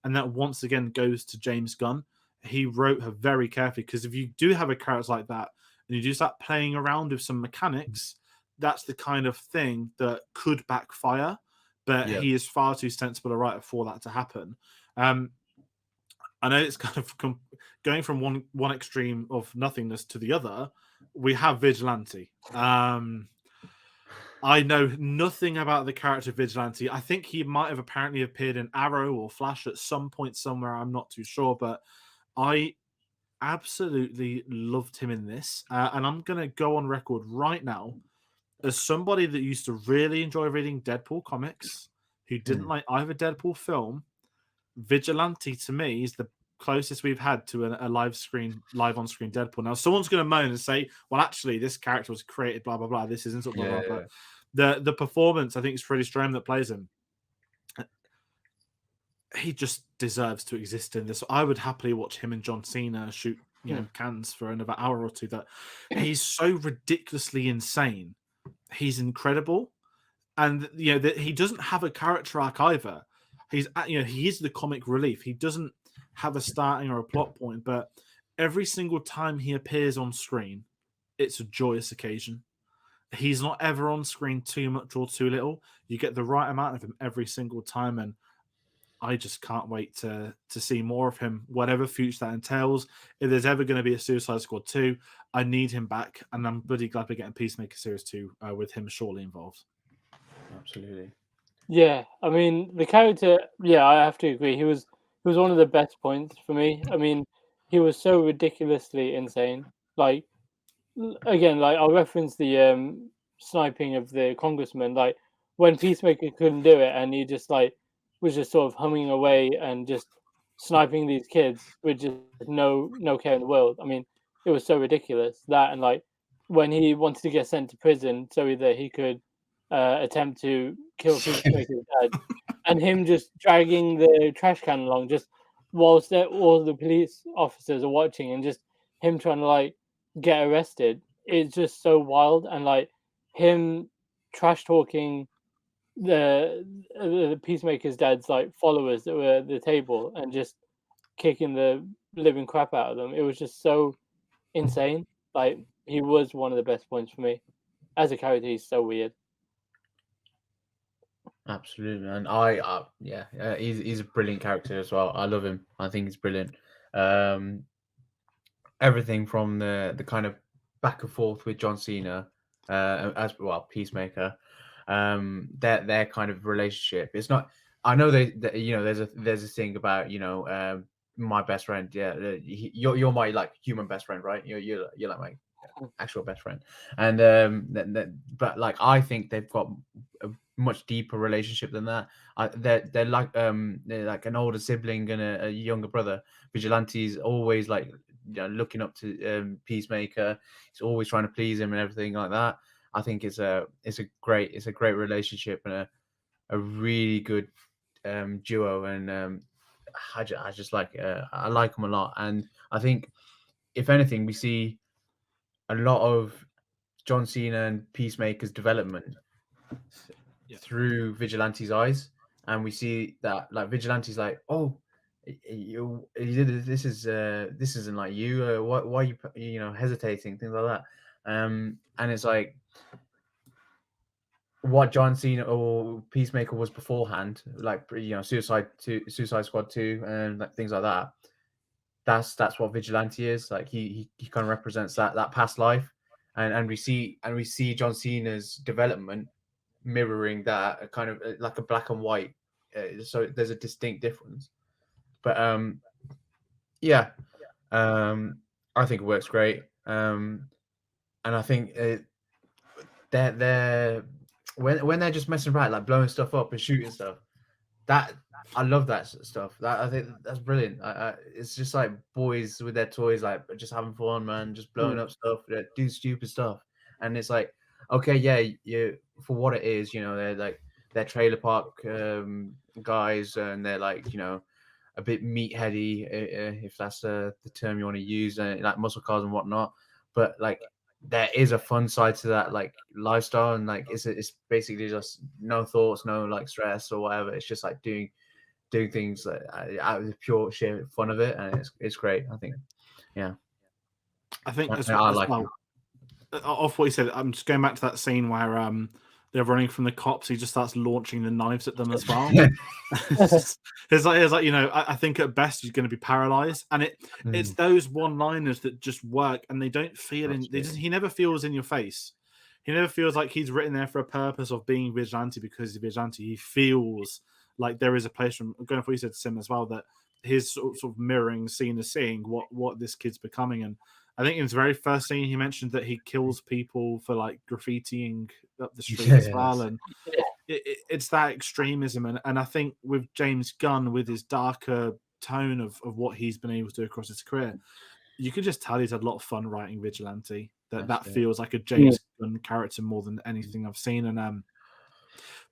Speaker 1: And that once again goes to James Gunn. He wrote her very carefully, because if you do have a character like that and you do start playing around with some mechanics, that's the kind of thing that could backfire. But he is far too sensible a writer for that to happen. I know it's kind of going from one extreme of nothingness to the other. We have Vigilante. I know nothing about the character Vigilante. I think he might have apparently appeared in Arrow or Flash at some point somewhere. I'm not too sure, but I absolutely loved him in this. And I'm going to go on record right now as somebody that used to really enjoy reading Deadpool comics, who didn't like either Deadpool film. Vigilante to me is the closest we've had to a live on screen Deadpool. Now, someone's going to moan and say, well, actually, this character was created, blah, blah, blah. This isn't sort of blah, blah, blah. The performance, I think, is Freddie Strome that plays him. He just deserves to exist in this. I would happily watch him and John Cena shoot, cans for another hour or two. That he's so ridiculously insane. He's incredible. And, that he doesn't have a character arc either. He's, he is the comic relief. He doesn't have a starting or a plot point, but every single time he appears on screen, it's a joyous occasion. He's not ever on screen too much or too little. You get the right amount of him every single time, and I just can't wait to see more of him, whatever future that entails. If there's ever going to be a Suicide Squad 2, I need him back, and I'm bloody glad we're getting Peacemaker Series 2 with him surely involved.
Speaker 3: Absolutely.
Speaker 2: Yeah, I mean, the character, I have to agree. He was one of the best points for me. I mean, he was so ridiculously insane. Like, again, like I'll reference the sniping of the congressman. Like when Peacemaker couldn't do it, and he just was just sort of humming away and just sniping these kids with just no care in the world. I mean, it was so ridiculous that, and like when he wanted to get sent to prison so that he could attempt to kill Peacemaker's dad, and him just dragging the trash can along just whilst all the police officers are watching, and just him trying to get arrested. It's just so wild, and him trash talking the Peacemaker's dad's followers that were at the table and just kicking the living crap out of them. It was just so insane. He was one of the best points for me. As a character, he's so weird.
Speaker 3: Absolutely, and he's a brilliant character as well. I love him. I think he's brilliant. Everything from the kind of back and forth with John Cena, as well, Peacemaker, their kind of relationship. It's not. I know there's a thing about my best friend. Yeah, you're my human best friend, right? You're like my actual best friend, and but I think they've got a much deeper relationship than that. They're like an older sibling and a younger brother. Vigilante's always looking up to Peacemaker. He's always trying to please him and everything like that. I think it's a great relationship and a really good duo, and I just I like them a lot. And I think if anything, we see a lot of John Cena and Peacemaker's development through Vigilante's eyes, and we see that Vigilante's oh, you did this isn't like you. Why are you hesitating, things like that, and it's what John Cena or Peacemaker was beforehand, like Suicide Squad 2 and like things like that. That's what Vigilante is. Like he kind of represents that past life, and we see John Cena's development mirroring that, kind of like a black and white. So there's a distinct difference, but yeah, I think it works great. And I think they're when they're just messing around, like blowing stuff up and shooting stuff. That I love that stuff. That I think that's brilliant. It's just like boys with their toys, like just having fun, man, just blowing up stuff, do stupid stuff, and it's like, okay, yeah, you for what it is, they're like they're trailer park guys, and they're like a bit meatheady, if that's the term you want to use, like muscle cars and whatnot. But like there is a fun side to that, like lifestyle, and like it's basically just no thoughts, no like stress or whatever. It's just like doing things out of the pure sheer fun of it, and it's great. I think, yeah.
Speaker 1: I think as
Speaker 3: like
Speaker 1: well, off what you said, I'm just going back to that scene where they're running from the cops. He just starts launching the knives at them as well. it's like I think at best he's going to be paralyzed, and it's those one-liners that just work, and they don't feel he never feels in your face. He never feels like he's written there for a purpose of being vigilante because he's vigilante. He feels like there is a place from going off what you said to Sim as well, that his sort of mirroring scene is seeing what this kid's becoming. And I think in his very first scene, he mentioned that he kills people for like graffitiing up the street as well. And it's that extremism. And I think with James Gunn, with his darker tone of what he's been able to do across his career, you could just tell he's had a lot of fun writing Vigilante. That feels like a James Gunn character more than anything I've seen. And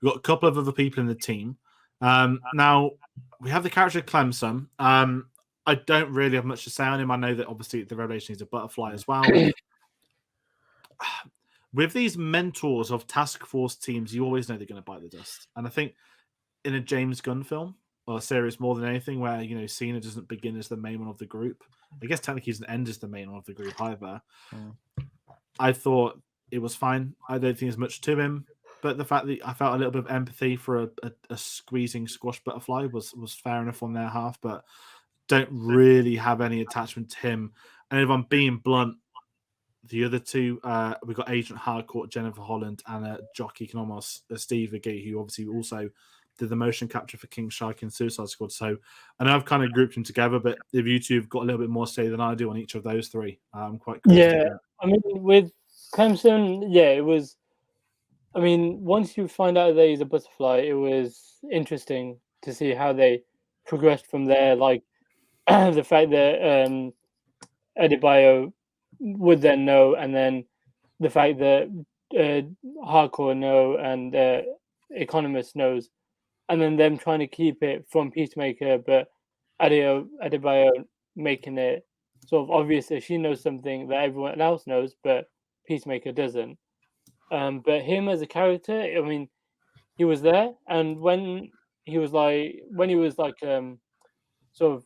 Speaker 1: we've got a couple of other people in the team. Now, we have the character Clemson. I don't really have much to say on him. I know that obviously the revelation is a butterfly as well. With these mentors of task force teams, you always know they're going to bite the dust. And I think in a James Gunn film or a series more than anything where, Cena doesn't begin as the main one of the group. I guess technically he doesn't end as the main one of the group either. I thought it was fine. I don't think there's much to him. But the fact that I felt a little bit of empathy for a squeezing squash butterfly was fair enough on their half, but don't really have any attachment to him. And if I'm being blunt, the other two, we've got Agent Harcourt, Jennifer Holland, and Jockey Economos, Steve Agee, who obviously also did the motion capture for King Shark and Suicide Squad. So I know I've kind of grouped them together, but if you two have got a little bit more say than I do on each of those three, I'm quite curious.
Speaker 2: Yeah, I mean, with Clemson, it was. I mean, once you find out that he's a butterfly, it was interesting to see how they progressed from there. Like the fact that Adebayo would then know, and then the fact that Hardcore know and Economist knows, and then them trying to keep it from Peacemaker, but Adebayo making it sort of obvious that she knows something that everyone else knows, but Peacemaker doesn't. But him as a character, I mean, he was there, and when he was like sort of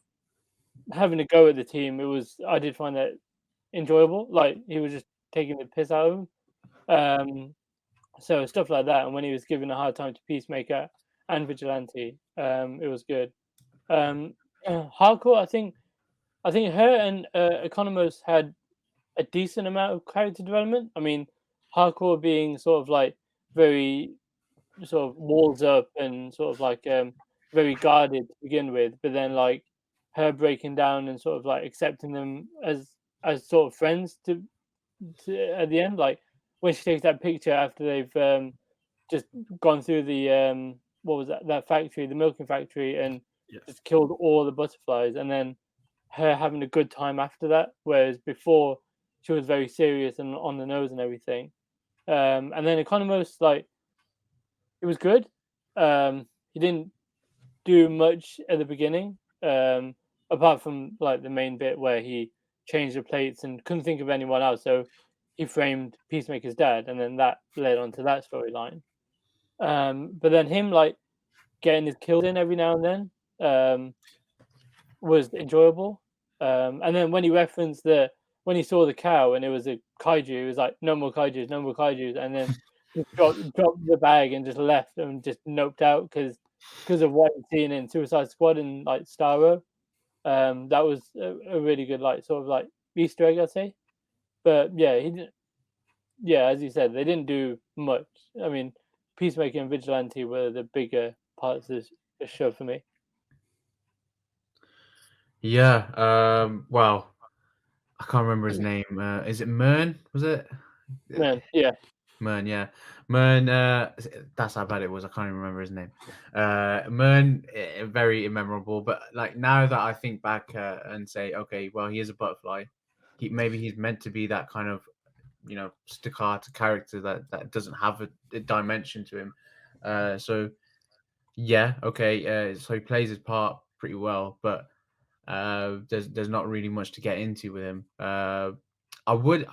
Speaker 2: having a go at the team, I did find that enjoyable. Like he was just taking the piss out of him. So stuff like that, and when he was giving a hard time to Peacemaker and Vigilante, it was good. Hardcore, I think her and Economos had a decent amount of character development. I mean, Hardcore being sort of like very sort of walls up and sort of like very guarded to begin with, but then like her breaking down and sort of like accepting them as sort of friends to at the end, like when she takes that picture after they've just gone through the what was that factory, the milking factory, and just killed all the butterflies, and then her having a good time after that, whereas before she was very serious and on the nose and everything. And then Economos, like, it was good. He didn't do much at the beginning, apart from like the main bit where he changed the plates and couldn't think of anyone else, so he framed Peacemaker's dad, and then that led on to that storyline. But then him like getting his kills in every now and then was enjoyable. And then when he referenced when he saw the cow and it was a kaiju, he was like, no more kaijus, and then just dropped the bag and just left and just noped out because of what he'd seen in Suicide Squad and like Starro. That was a really good like sort of like Easter egg, I'd say. But yeah, he didn't. Yeah, as you said, they didn't do much. I mean, Peacemaker and Vigilante were the bigger parts of the show for me.
Speaker 3: Yeah. Well, I can't remember his name. Is it Mern? Was it?
Speaker 2: Man, yeah.
Speaker 3: Mern, yeah. Mern, that's how bad it was. I can't even remember his name. Mern, very immemorable. But like now that I think back and say, okay, well, he is a butterfly. Maybe he's meant to be that kind of, staccato character that doesn't have a dimension to him. So yeah, okay. So he plays his part pretty well, but there's not really much to get into with him. I would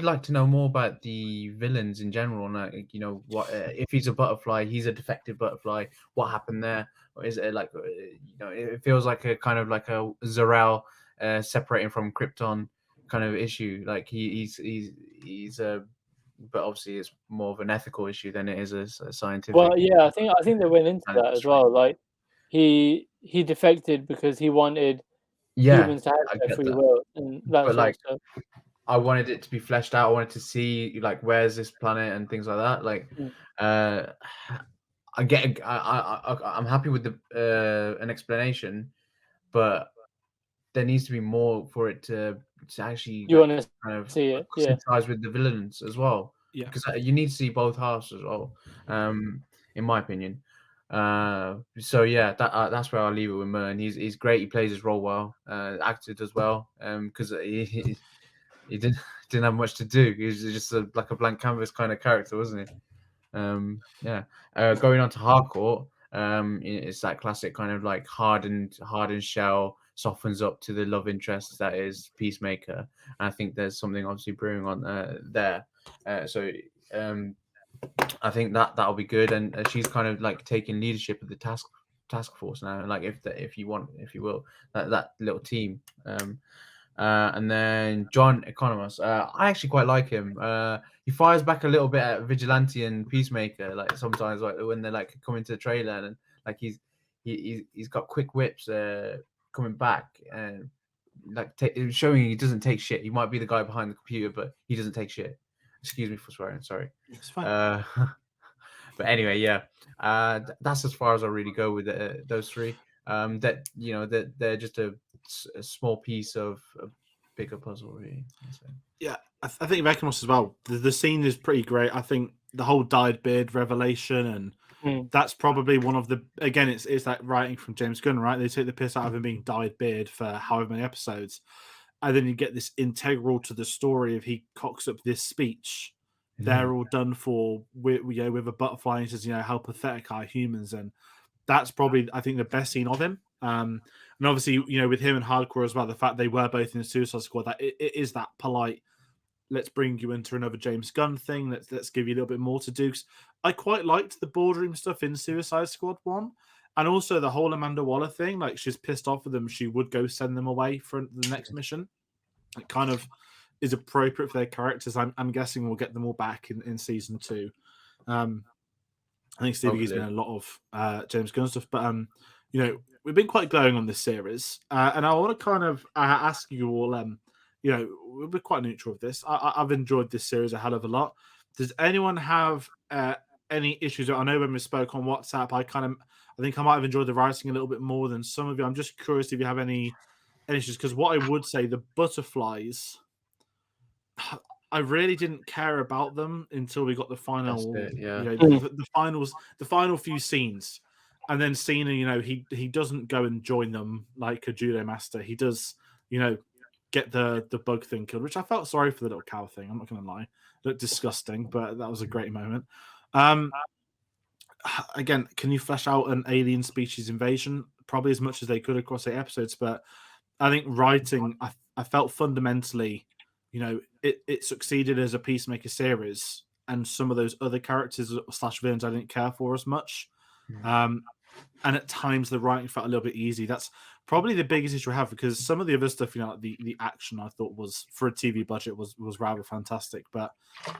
Speaker 3: like to know more about the villains in general. And what if he's a butterfly? He's a defective butterfly. What happened there? Or is it like it feels like a kind of like a Zor-El separating from Krypton kind of issue. Like he's a, but obviously it's more of an ethical issue than it is a scientific.
Speaker 2: Well, yeah, I think they went into that as well. Like he defected because he wanted humans to
Speaker 3: I
Speaker 2: have their
Speaker 3: get
Speaker 2: free
Speaker 3: that.
Speaker 2: will and that
Speaker 3: But
Speaker 2: sort
Speaker 3: like,
Speaker 2: of stuff.
Speaker 3: I wanted it to be fleshed out. I wanted to see like where's this planet and things like that. Like,
Speaker 2: Mm.
Speaker 3: I'm happy with the an explanation, but there needs to be more for it to actually
Speaker 2: You want to
Speaker 3: kind of
Speaker 2: see it, yeah.
Speaker 3: sympathize with the villains as well.
Speaker 1: Yeah.
Speaker 3: Because you need to see both halves as well. In my opinion. So yeah, that's where I'll leave it with Mern. He's great. He plays his role well. Acted as well. Because he didn't have much to do. He was just like a blank canvas kind of character, wasn't he? Yeah. Going on to Hardcore, it's that classic kind of like hardened shell softens up to the love interest that is Peacemaker. And I think there's something obviously brewing on there. So I think that'll be good. And she's kind of like taking leadership of the task force now. Like if you will, that little team. And then John Economos. I actually quite like him. He fires back a little bit at Vigilante and Peacemaker, like sometimes, like when they're like coming to the trailer and like he's got quick whips coming back and like showing he doesn't take shit. He might be the guy behind the computer, but he doesn't take shit. Excuse me for swearing. Sorry.
Speaker 1: It's fine.
Speaker 3: But anyway, yeah. That's as far as I really go with those three. That they're just a small piece of a bigger puzzle, really.
Speaker 1: Yeah, I think Economos as well. The scene is pretty great. I think the whole dyed beard revelation, and that's probably one of the. Again, it's that writing from James Gunn, right? They take the piss out of him being dyed beard for however many episodes, and then you get this integral to the story of he cocks up this speech. They're all done for with a butterfly and says, how pathetic are humans, and that's probably I think the best scene of him. And obviously, with him and Hardcore as well, the fact they were both in the Suicide Squad, that it is that polite. Let's bring you into another James Gunn thing. Let's give you a little bit more to do. 'Cause I quite liked the boardroom stuff in Suicide Squad 1. And also the whole Amanda Waller thing. Like, she's pissed off with them. She would go send them away for the next mission. It kind of is appropriate for their characters. I'm guessing we'll get them all back in season 2. I think Stevie G's been a lot of James Gunn stuff. But, we've been quite glowing on this series. And I want to kind of ask you all... we'll be quite neutral with this. I've enjoyed this series a hell of a lot. Does anyone have any issues? I know when we spoke on WhatsApp, I think I might have enjoyed the writing a little bit more than some of you. I'm just curious if you have any issues, because what I would say, the butterflies, I really didn't care about them until we got the final, the finals, the final few scenes, and then Cena, he doesn't go and join them like a judo master. He does, get the bug thing killed, which I felt sorry for the little cow thing. I'm not going to lie. It looked disgusting, but that was a great moment. Again, can you flesh out an alien species invasion? Probably as much as they could across 8 episodes, but I think writing, I felt fundamentally, it succeeded as a Peacemaker series, and some of those other characters / villains I didn't care for as much. and at times the writing felt a little bit easy. That's probably the biggest issue I have, because some of the other stuff, like the action, I thought was, for a TV budget, was rather fantastic. But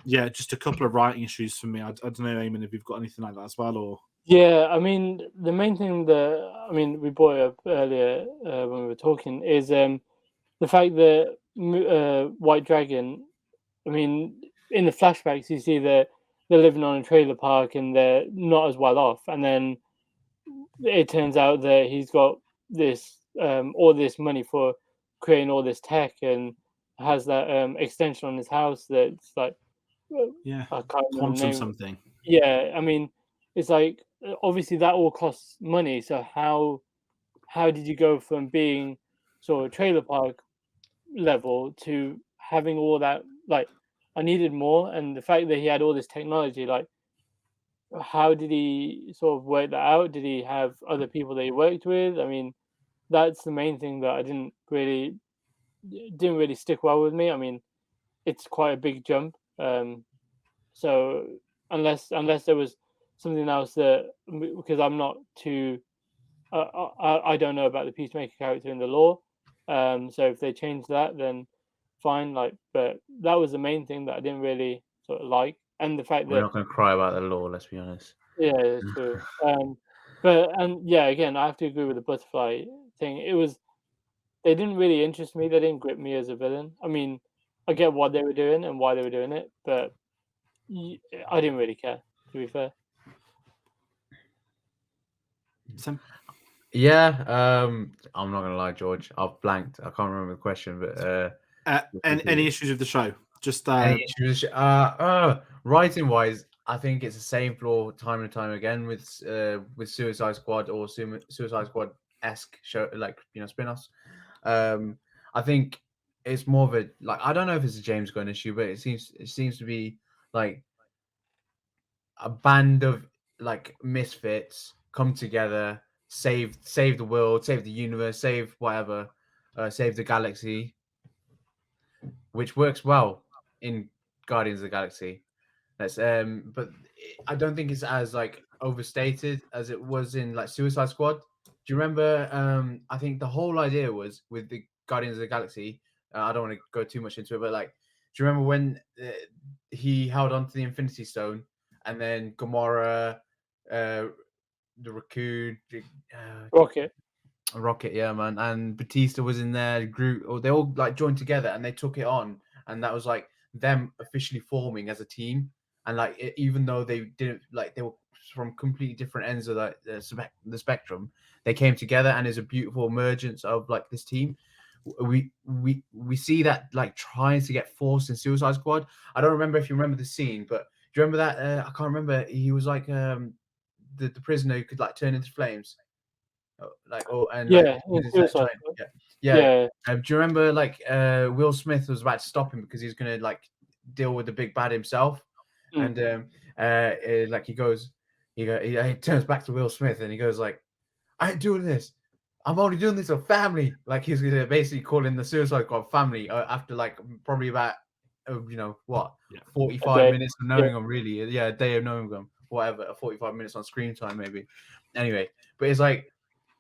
Speaker 1: yeah, just a couple of writing issues for me. I don't know, Eamon, if you've got anything like that as well, or
Speaker 2: Yeah, I mean, the main thing that we brought it up earlier when we were talking is the fact that White Dragon. I mean, in the flashbacks, you see that they're living on a trailer park and they're not as well off, and then it turns out that he's got this all this money for creating all this tech, and has that extension on his house that's like,
Speaker 1: yeah,
Speaker 2: I can't remember the
Speaker 1: quantum
Speaker 2: name.
Speaker 1: something.
Speaker 2: Yeah, I mean, it's like obviously that all costs money. So how did you go from being sort of trailer park level to having all that? Like, I needed more, and the fact that he had all this technology, like, how did he sort of work that out? Did he have other people that he worked with? I mean, that's the main thing that I didn't really stick well with me. I mean, it's quite a big jump. So unless there was something else that, because I'm not too, I don't know about the Peacemaker character in the lore. So if they change that, then fine. Like, but that was the main thing that I didn't really sort of like, and the fact
Speaker 3: We're
Speaker 2: that,
Speaker 3: not going to cry about the law, let's be honest.
Speaker 2: yeah, it's true. But yeah, again, I have to agree with the butterfly thing. They didn't really interest me. They didn't grip me as a villain. I mean, I get what they were doing and why they were doing it, but I didn't really care, to be fair.
Speaker 1: Sim?
Speaker 3: Yeah, I'm not gonna lie, George. I've blanked. I can't remember the question, but
Speaker 1: And any issues with the show? Just
Speaker 3: any issues? Writing wise, I think it's the same flaw time and time again with Suicide Squad or Suicide Squad esque show, like spin-offs. I think it's more of a, like, I don't know if it's a James Gunn issue, but it seems to be like a band of like misfits come together, save the world, save the universe, save whatever, save the galaxy, which works well in Guardians of the Galaxy. That's but I don't think it's as like overstated as it was in like Suicide Squad. Do you remember? I think the whole idea was with the Guardians of the Galaxy. I don't want to go too much into it, but like, do you remember when he held on to the Infinity Stone, and then Gamora, the Raccoon,
Speaker 2: Rocket.
Speaker 3: Rocket, yeah, man, and Batista was in there. Groot, or they all like joined together and they took it on, and that was like them officially forming as a team. And like, even though they didn't, like, they were from completely different ends of the spectrum, they came together, and there's a beautiful emergence of like this team. We see that like trying to get forced in Suicide Squad. I don't remember if you remember the scene, but do you remember that? I can't remember. He was like the prisoner who could like turn into flames. And
Speaker 2: Yeah,
Speaker 3: like
Speaker 2: in
Speaker 3: uses that
Speaker 2: Suicide
Speaker 3: giant,
Speaker 2: Squad.
Speaker 3: yeah.
Speaker 2: Yeah.
Speaker 3: Do you remember like Will Smith was about to stop him because he's gonna like deal with the big bad himself,
Speaker 2: Mm.
Speaker 3: and like he turns back to Will Smith and he goes like, "I ain't doing this. I'm only doing this for family." Like he's gonna basically call in the Suicide Squad family after like probably about what,
Speaker 1: Yeah.
Speaker 3: 45 minutes of knowing
Speaker 2: Yeah.
Speaker 3: them, really. Yeah, a day of knowing them, whatever, 45 minutes on screen time maybe. Anyway, but it's like,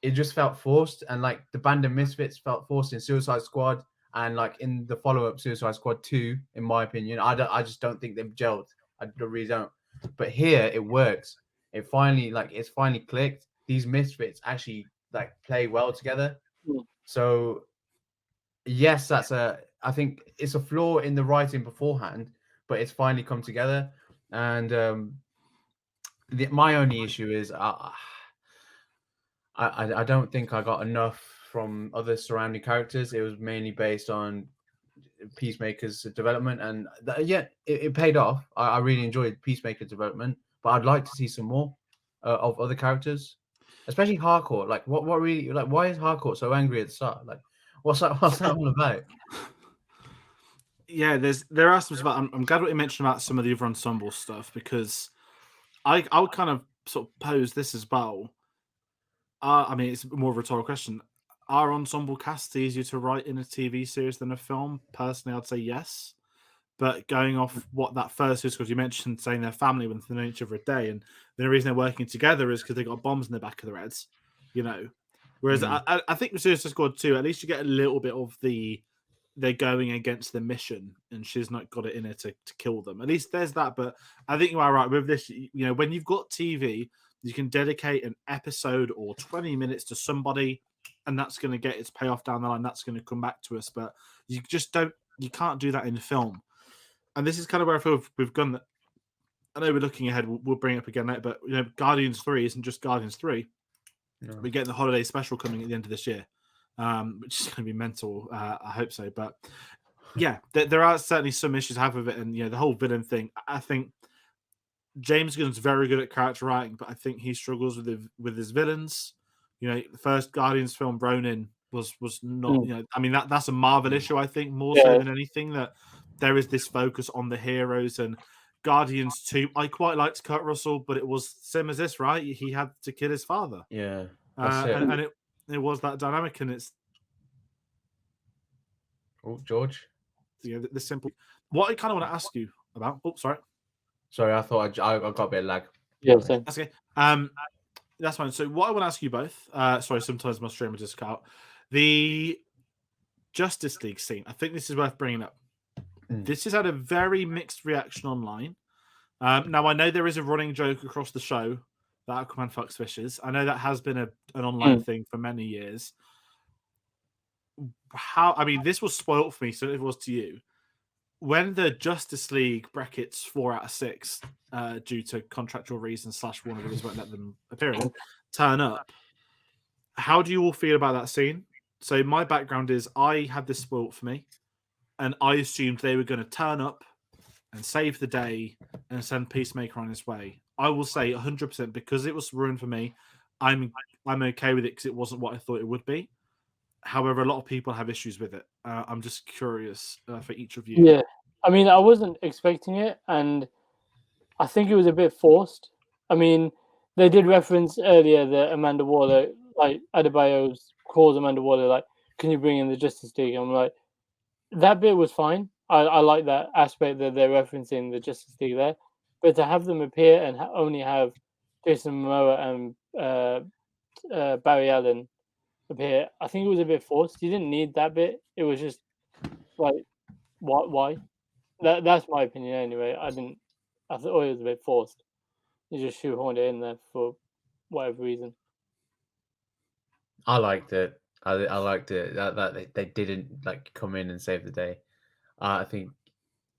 Speaker 3: it just felt forced, and like the band of misfits felt forced in Suicide Squad, and like in the follow-up Suicide Squad 2, in my opinion. I just don't think they've gelled. I really don't. But here it works. It's finally clicked. These misfits actually like play well together.
Speaker 2: Mm.
Speaker 3: So yes, I think it's a flaw in the writing beforehand, but it's finally come together. And my only issue is I don't think I got enough from other surrounding characters. It was mainly based on Peacemaker's development, and it paid off. I really enjoyed Peacemaker's development, but I'd like to see some more of other characters, especially Hardcore. Like, what really, like, why is Hardcore so angry at the start? Like, what's that all about?
Speaker 1: Yeah, there are some stuff. I'm glad what you mentioned about some of the other ensemble stuff, because I would kind of sort of pose this as well. I mean, it's more of a rhetorical question. Are ensemble casts easier to write in a TV series than a film? Personally, I'd say yes. But going off what that first is, because you mentioned saying their family when they've known each other a day, and the reason they're working together is because they got bombs in the back of their heads, you know. Whereas I think with Suicide Squad 2, at least you get a little bit of they're going against the mission, and she's not got it in her to kill them. At least there's that. But I think you are right with this. You know, when you've got TV, you can dedicate an episode or 20 minutes to somebody, and that's going to get its payoff down the line. That's going to come back to us. But you just don't. You can't do that in film. And this is kind of where I feel we've gone. That I know we're looking ahead. We'll bring it up again later. But you know, Guardians 3 isn't just Guardians 3.
Speaker 3: No.
Speaker 1: We're getting the holiday special coming at the end of this year, which is going to be mental. I hope so. But yeah, there are certainly some issues I have with it, and you know, the whole villain thing. I think James Gunn's very good at character writing, but I think he struggles with his villains. You know, the first Guardians film, Ronin, was not. You know, I mean that's a Marvel issue. I think more so than anything, that there is this focus on the heroes. And Guardians 2, I quite liked Kurt Russell, but it was same as this, right? He had to kill his father.
Speaker 3: Yeah,
Speaker 1: and it was that dynamic, and it's
Speaker 3: George.
Speaker 1: You know, the simple. What I kind of want to ask you about. Oh, sorry.
Speaker 3: I thought I got a bit of lag.
Speaker 2: Yeah, same.
Speaker 1: That's okay. That's fine. So what I want to ask you both. Sorry, sometimes my stream will just cut out. The Justice League scene. I think this is worth bringing up. This has had a very mixed reaction online. Now I know there is a running joke across the show that Aquaman fucks fishes. I know that has been an online thing for many years. I mean, this was spoiled for me, so it was to you. When the Justice League brackets 4 out of 6, due to contractual reasons / Warner Brothers won't let them appear in, turn up, how do you all feel about that scene? So my background is I had this spoiled for me, and I assumed they were going to turn up and save the day and send Peacemaker on his way. I will say 100% because it was ruined for me. I'm okay with it because it wasn't what I thought it would be. However, a lot of people have issues with it. I'm just curious for each of you.
Speaker 2: Yeah, I mean, I wasn't expecting it, and I think it was a bit forced. I mean, they did reference earlier that Amanda Waller, like Adebayo calls Amanda Waller, like, "Can you bring in the Justice League?" I'm like, that bit was fine. I like that aspect that they're referencing the Justice League there, but to have them appear and only have Jason Momoa and Barry Allen appear, I think it was a bit forced. You didn't need that bit. It was just like, why? That's my opinion anyway. I thought it was a bit forced. You just shoehorned it in there for whatever reason.
Speaker 3: I liked it. I liked it that they didn't like come in and save the day. I think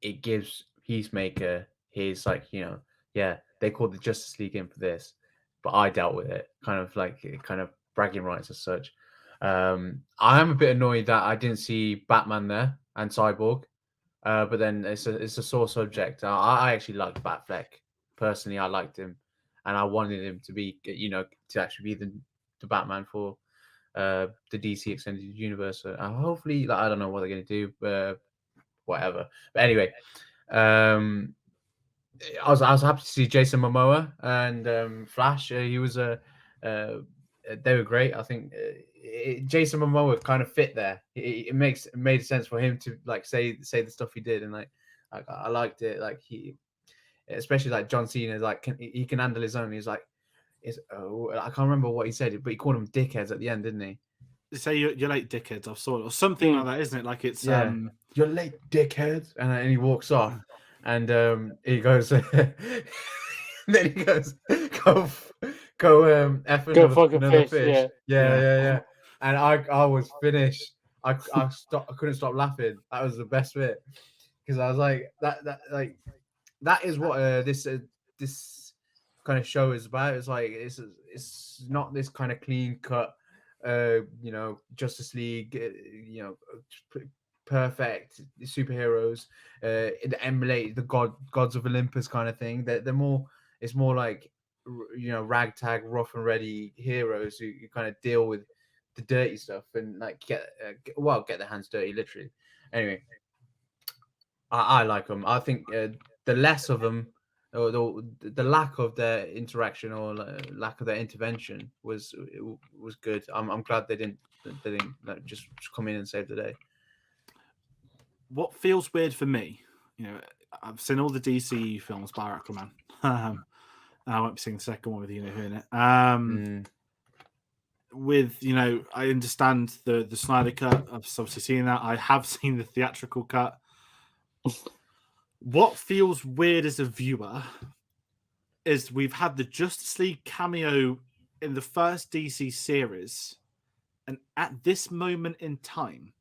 Speaker 3: it gives Peacemaker his they called the Justice League in for this, but I dealt with it. Kind of bragging rights as such. I'm a bit annoyed that I didn't see Batman there and Cyborg, but then it's a sore subject. I actually liked Batfleck personally. I liked him, and I wanted him to be to actually be the Batman for the DC Extended Universe. Hopefully, I don't know what they're going to do, whatever. But anyway, I was happy to see Jason Momoa and Flash. He was they were great. I think Jason Momoa kind of fit there. It made sense for him to like say the stuff he did, and like I liked it. Like he, especially like John Cena, like he can handle his own. He's like, I can't remember what he said, but he called them dickheads at the end, didn't he?
Speaker 1: Say you're late, dickheads. I've saw it, or something like that, isn't it? Like it's
Speaker 3: you're late, dickheads, and then he walks off, and he goes, then he goes, go another fish. Yeah. And I was finished. I couldn't stop laughing. That was the best bit because I was like that is what this kind of show is about. It's like it's not this kind of clean cut Justice League perfect superheroes that emulate the gods of Olympus kind of thing. They're more, it's more like ragtag rough and ready heroes who kind of deal with the dirty stuff and like get their hands dirty literally. Anyway, I like them. I think the less of them, or the lack of their interaction or lack of their intervention was good. I'm glad they didn't like, just come in and save the day.
Speaker 1: What feels weird for me I've seen all the DCEU films by Aquaman. I won't be seeing the second one with you know who in it. With I understand the Snyder cut. I've obviously seen that. I have seen the theatrical cut. What feels weird as a viewer is we've had the Justice League cameo in the first DC series, and at this moment in time,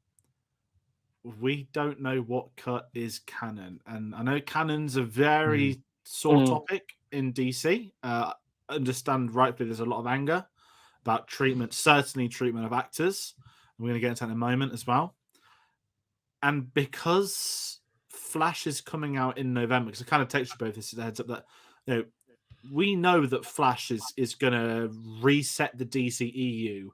Speaker 1: we don't know what cut is canon. And I know canon's a very sore topic in DC. Understand rightfully there's a lot of anger about treatment, certainly treatment of actors. And we're going to get into that in a moment as well. And because Flash is coming out in November, because I kind of texted you both this heads up that we know that Flash is going to reset the DCEU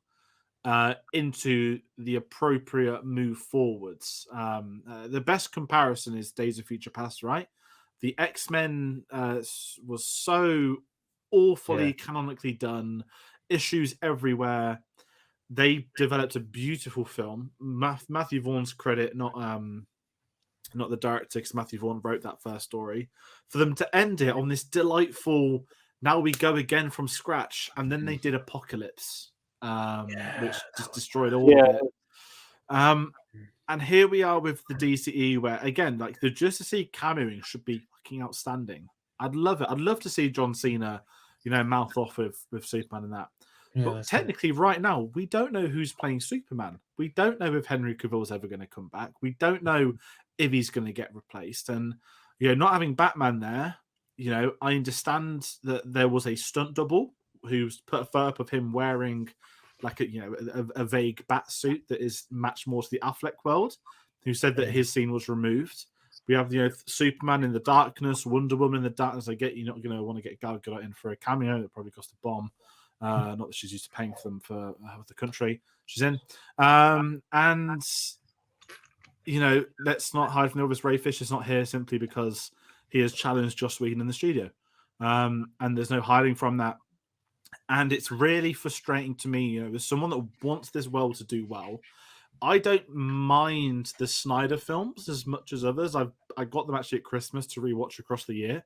Speaker 1: into the appropriate move forwards. The best comparison is Days of Future Past, right? The X-Men was so awfully canonically done, issues everywhere. They developed a beautiful film. Matthew Vaughn's credit, not the director, because Matthew Vaughn wrote that first story. For them to end it on this delightful, now we go again from scratch, and then they did Apocalypse, which just destroyed all of it. And here we are with the DCE, where again, like the Justice League cameoing should be fucking outstanding. I'd love it. I'd love to see John Cena, mouth off with Superman and that. Yeah, but technically, right now, we don't know who's playing Superman. We don't know if Henry Cavill's ever going to come back. We don't know if he's going to get replaced. And not having Batman there, I understand that there was a stunt double who's put a photo up of him wearing like a vague bat suit that is matched more to the Affleck world, who said that his scene was removed. We have Superman in the darkness, Wonder Woman in the darkness. I get you're not going to want to get Gal Gadot in for a cameo. That probably cost a bomb. Not that she's used to paying for them for the country she's in. And let's not hide from the obvious. Ray Fisher's not here simply because he has challenged Joss Whedon in the studio. And there's no hiding from that. And it's really frustrating to me, as someone that wants this world to do well. I don't mind the Snyder films as much as others. I got them actually at Christmas to rewatch across the year.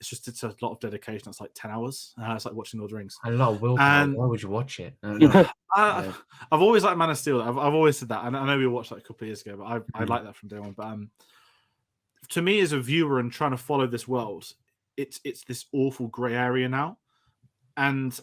Speaker 1: It's a lot of dedication. It's like 10 hours. It's like watching Lord of the Rings.
Speaker 3: A lot of willpower. Why would you watch it?
Speaker 1: I've always liked Man of Steel. I've always said that. And I know we watched that a couple of years ago, but I like that from day one. But to me, as a viewer and trying to follow this world, it's this awful grey area now. And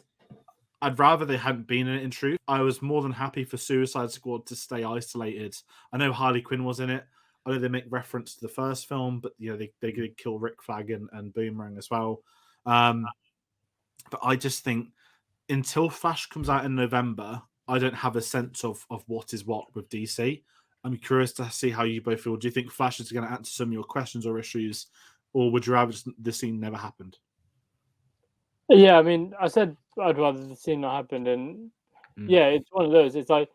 Speaker 1: I'd rather they hadn't been in it, in truth. I was more than happy for Suicide Squad to stay isolated. I know Harley Quinn was in it. I know they make reference to the first film, but they did kill Rick Flag and Boomerang as well. But I just think until Flash comes out in November, I don't have a sense of what is what with DC. I'm curious to see how you both feel. Do you think Flash is going to answer some of your questions or issues, or would you rather the scene never happened?
Speaker 2: Yeah, I mean, I said I'd rather the scene not happened, and yeah, it's one of those. It's like,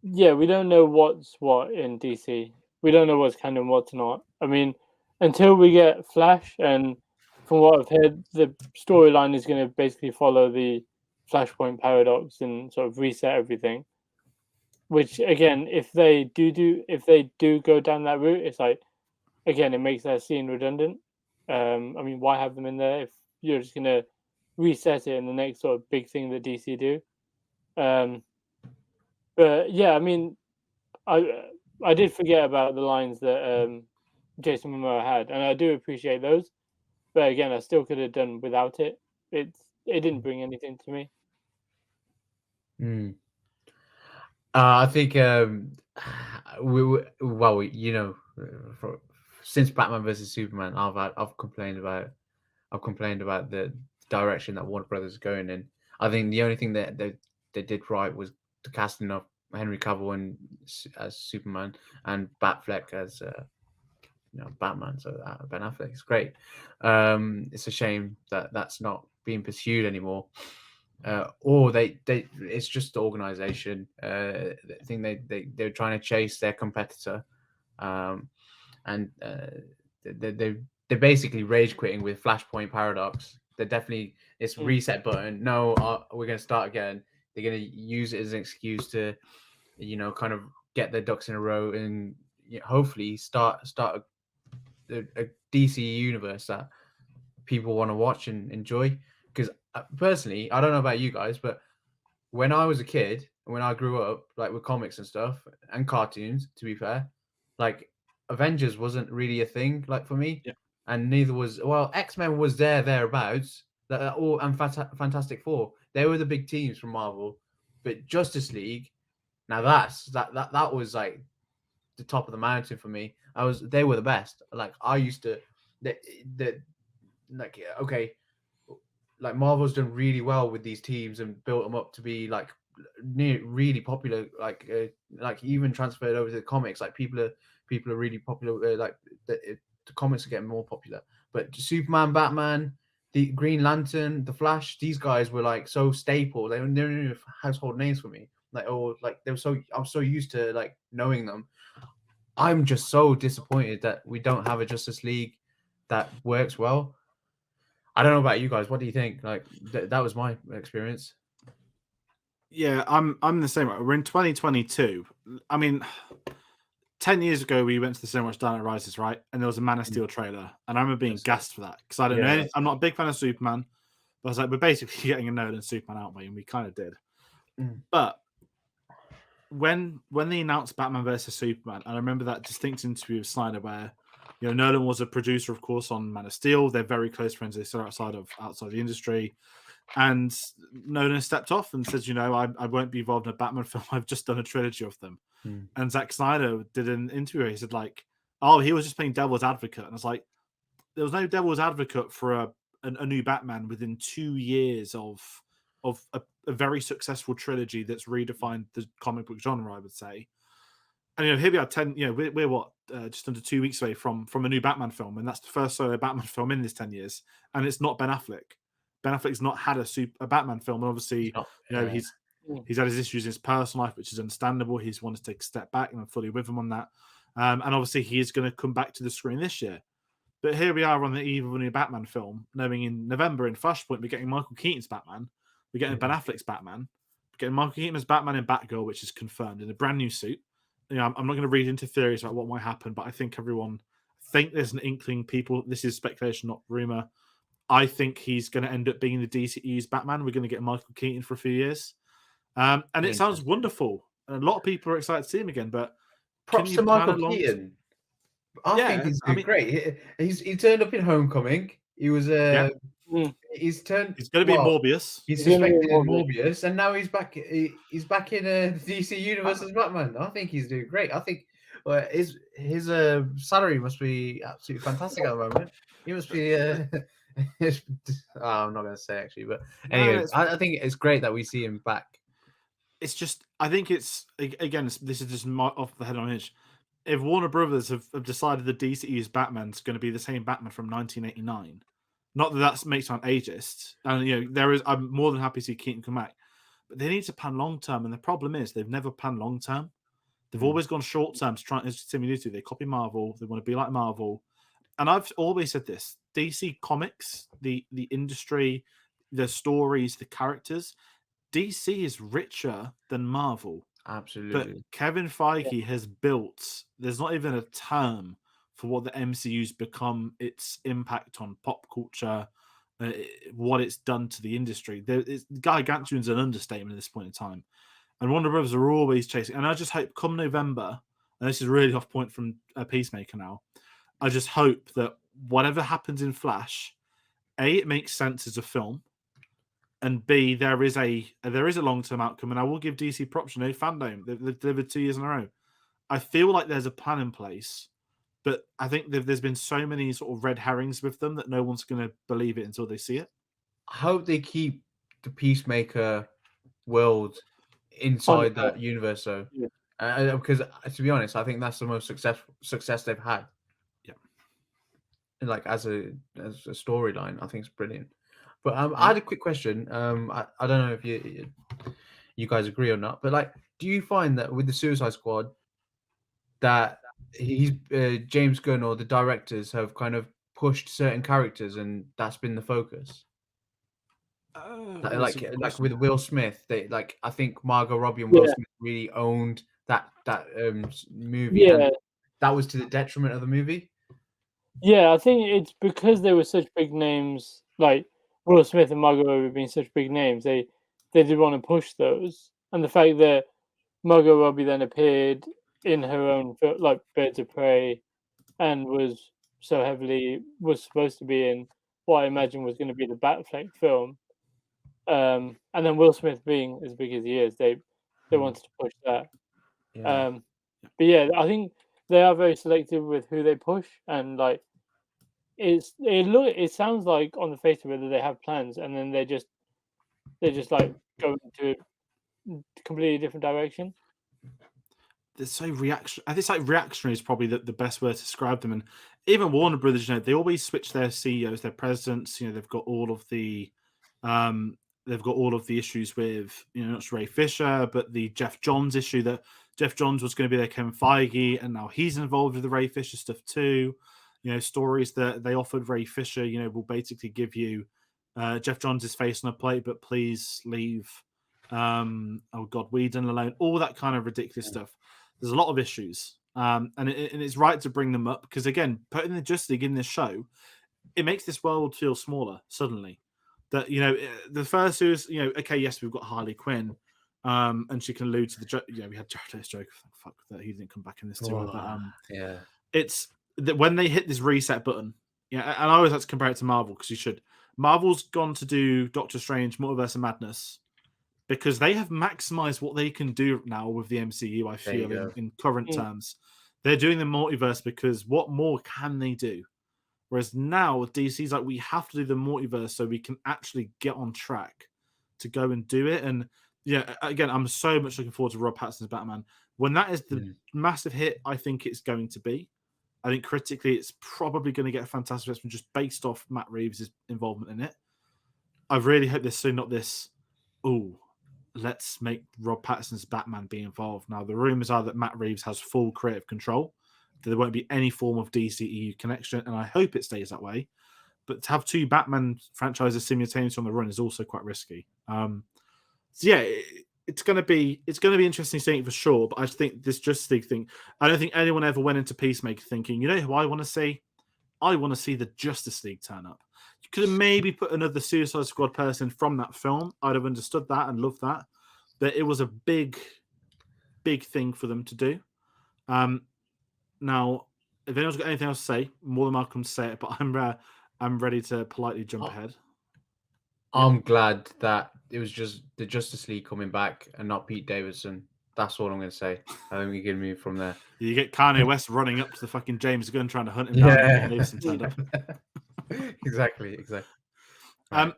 Speaker 2: yeah, we don't know what's what in DC. We don't know what's canon, what's not. I mean, until we get Flash, and from what I've heard, the storyline is going to basically follow the Flashpoint paradox and sort of reset everything. Which again, if they do go down that route, it's like, again, it makes that scene redundant. I mean, why have them in there if you're just going to reset it in the next sort of big thing that DC do? But yeah, I mean, I did forget about the lines that Jason Momoa had, and I do appreciate those. But again, I still could have done without it. It didn't bring anything to me.
Speaker 3: I think since Batman versus Superman, I've complained about the direction that Warner Brothers is going in. I think the only thing that they did right was the casting of Henry Cavill as Superman and Batfleck as Batman. So Ben Affleck is great. It's a shame that that's not being pursued anymore. Or it's just the organization. I think they're trying to chase their competitor, and they're basically rage quitting with Flashpoint Paradox. They're definitely it's reset button. No, we're going to start again. They're going to use it as an excuse to, kind of get their ducks in a row and hopefully start a DC universe that people want to watch and enjoy. Because personally, I don't know about you guys, but when I was a kid, when I grew up, like with comics and stuff and cartoons, to be fair, like Avengers wasn't really a thing, like for me,
Speaker 1: Yeah.
Speaker 3: and neither was X-Men was thereabouts. That all and Fantastic Four, they were the big teams from Marvel, but Justice League, now that was like the top of the mountain for me. They were the best. Like I used to, like okay, like Marvel's done really well with these teams and built them up to be like really popular. Like even transferred over to the comics. Like people are really popular. Like the comics are getting more popular. But Superman, Batman, the Green Lantern, the Flash, these guys were like so staple. They're household names for me. Like they were so I'm so used to like knowing them. I'm just so disappointed that we don't have a Justice League that works well. I don't know about you guys. What do you think? Like that was my experience.
Speaker 1: Yeah, I'm the same. We're in 2022. I mean, 10 years ago we went to the cinema watch Dark Knight Rises, right? And there was a Man of Steel trailer, and I remember being gassed for that because I don't know.
Speaker 3: Yeah.
Speaker 1: I'm not a big fan of Superman, but I was like, we're basically getting a Nolan Superman, aren't we? And we kind of did. But when they announced Batman versus Superman, and I remember that distinct interview with Snyder where Nolan was a producer, of course, on Man of Steel. They're very close friends. They still outside the industry. And Nolan stepped off and says, I won't be involved in a Batman film. I've just done a trilogy of them. And Zack Snyder did an interview where he said, like, oh, he was just playing devil's advocate. And I was like, there was no devil's advocate for a new Batman within 2 years of a very successful trilogy that's redefined the comic book genre, I would say. And here we are 10, we're what, just under 2 weeks away from a new Batman film, and that's the first solo Batman film in this 10 years, and it's not Ben Affleck. Ben Affleck's not had a Batman film, and obviously, he's had his issues in his personal life, which is understandable. He's wanted to take a step back, and I'm fully with him on that. And obviously, he is going to come back to the screen this year. But here we are on the eve of a new Batman film, knowing in November in Flashpoint we're getting Michael Keaton's Batman, we're getting Ben Affleck's Batman, we're getting Michael Keaton as Batman in Batgirl, which is confirmed in a brand new suit. I'm not going to read into theories about what might happen, but I think there's an inkling. This is speculation, not rumor. I think he's going to end up being the DCEU's Batman. We're going to get Michael Keaton for a few years. And it sounds wonderful. And a lot of people are excited to see him again, but
Speaker 3: props to Michael Keaton. I think he's doing great. He turned up in Homecoming. He was he's going
Speaker 1: to be in Morbius.
Speaker 3: He's suspected in Morbius, and now he's back. He's back in DC Universe as Batman. I think he's doing great. I think his salary must be absolutely fantastic at the moment. He must be. I'm not going to say actually, but anyway, I think it's great that we see him back.
Speaker 1: It's just, I think it's again. This is just off the head on edge. If Warner Brothers have decided the DCEU's Batman's going to be the same Batman from 1989, not that makes sound ageist, and I'm more than happy to see Keaton come back, but they need to plan long term, and the problem is they've never planned long term. They've always gone short term to try and simulate. They copy Marvel. They want to be like Marvel, and I've always said this: DC Comics, the industry, the stories, the characters, DC is richer than Marvel.
Speaker 3: Absolutely.
Speaker 1: But Kevin Feige has built, there's not even a term for what the MCU's become, its impact on pop culture, what it's done to the industry. Gargantuan's an understatement at this point in time. And Warner Brothers are always chasing. And I just hope come November, and this is really off point from Peacemaker now, I just hope that whatever happens in Flash, A, it makes sense as a film, and B, there is a long-term outcome, and I will give DC props. Fandom, they've delivered 2 years in a row. I feel like there's a plan in place, but I think there's been so many sort of red herrings with them that no one's going to believe it until they see it.
Speaker 3: I hope they keep the Peacemaker world inside that universe, though. Yeah. Because to be honest, I think that's the most success they've had.
Speaker 1: Yeah,
Speaker 3: like as a storyline, I think it's brilliant. But I had a quick question. I don't know if you guys agree or not, but like, do you find that with the Suicide Squad that he's James Gunn or the directors have kind of pushed certain characters and that's been the focus? Like with Will Smith, I think Margot Robbie and Will Smith really owned that movie.
Speaker 2: Yeah,
Speaker 3: and that was to the detriment of the movie.
Speaker 2: Yeah, I think it's because they were such big names, like Will Smith and Margot Robbie being such big names. They did want to push those, and the fact that Margot Robbie then appeared in her own like Birds of Prey, and was supposed to be in what I imagine was going to be the Batfleck film. And then Will Smith being as big as he is, they wanted to push that.
Speaker 3: Yeah.
Speaker 2: But yeah, I think they are very selective with who they push, and like it sounds like on the face of it that they have plans, and then they just like go into a completely different direction.
Speaker 1: It's so reaction. I think it's like reactionary is probably the best word to describe them. And even Warner Brothers, they always switch their CEOs, their presidents. They've got all of the, they've got all of the issues with not just Ray Fisher, but the Jeff Johns issue that Jeff Johns was going to be their Kevin Feige, and now he's involved with the Ray Fisher stuff too. Stories that they offered Ray Fisher, will basically give you Jeff Johns' face on a plate, but please leave. Oh God, Whedon alone. All that kind of ridiculous stuff. There's a lot of issues, and it's right to bring them up because again, putting the Justice League in this show, it makes this world feel smaller suddenly. That the first is okay, yes, we've got Harley Quinn, and she can allude to the we had Jared Leto's joke. Fuck that he didn't come back in this too. But
Speaker 3: yeah,
Speaker 1: it's that when they hit this reset button, and I always like to compare it to Marvel because you should. Marvel's gone to do Doctor Strange, Multiverse of Madness, because they have maximized what they can do now with the MCU, I feel, in current terms. They're doing the multiverse because what more can they do? Whereas now, DC's like, we have to do the multiverse so we can actually get on track to go and do it. And yeah, again, I'm so much looking forward to Rob Pattinson's Batman. When that is the massive hit I think it's going to be, I think critically it's probably going to get a fantastic reception just based off Matt Reeves' involvement in it. I really hope there's so not this, let's make Rob Pattinson's Batman be involved. Now, the rumors are that Matt Reeves has full creative control, that there won't be any form of DCEU connection, and I hope it stays that way. But to have two Batman franchises simultaneously on the run is also quite risky. So yeah, it's going to be interesting seeing it for sure. But I think this Justice League thing, I don't think anyone ever went into Peacemaker thinking, who I want to see? I want to see the Justice League turn up. You could have maybe put another Suicide Squad person from that film. I'd have understood that and loved that. But it was a big, big thing for them to do. Now, if anyone's got anything else to say, more than welcome to say it. But I'm ready to politely jump ahead.
Speaker 3: I'm glad that it was just the Justice League coming back and not Pete Davidson. That's all I'm going to say. I think we can move from there.
Speaker 1: You get Kanye West running up to the fucking James Gunn trying to hunt him down. And Davidson turned up.
Speaker 3: Exactly.
Speaker 1: Right.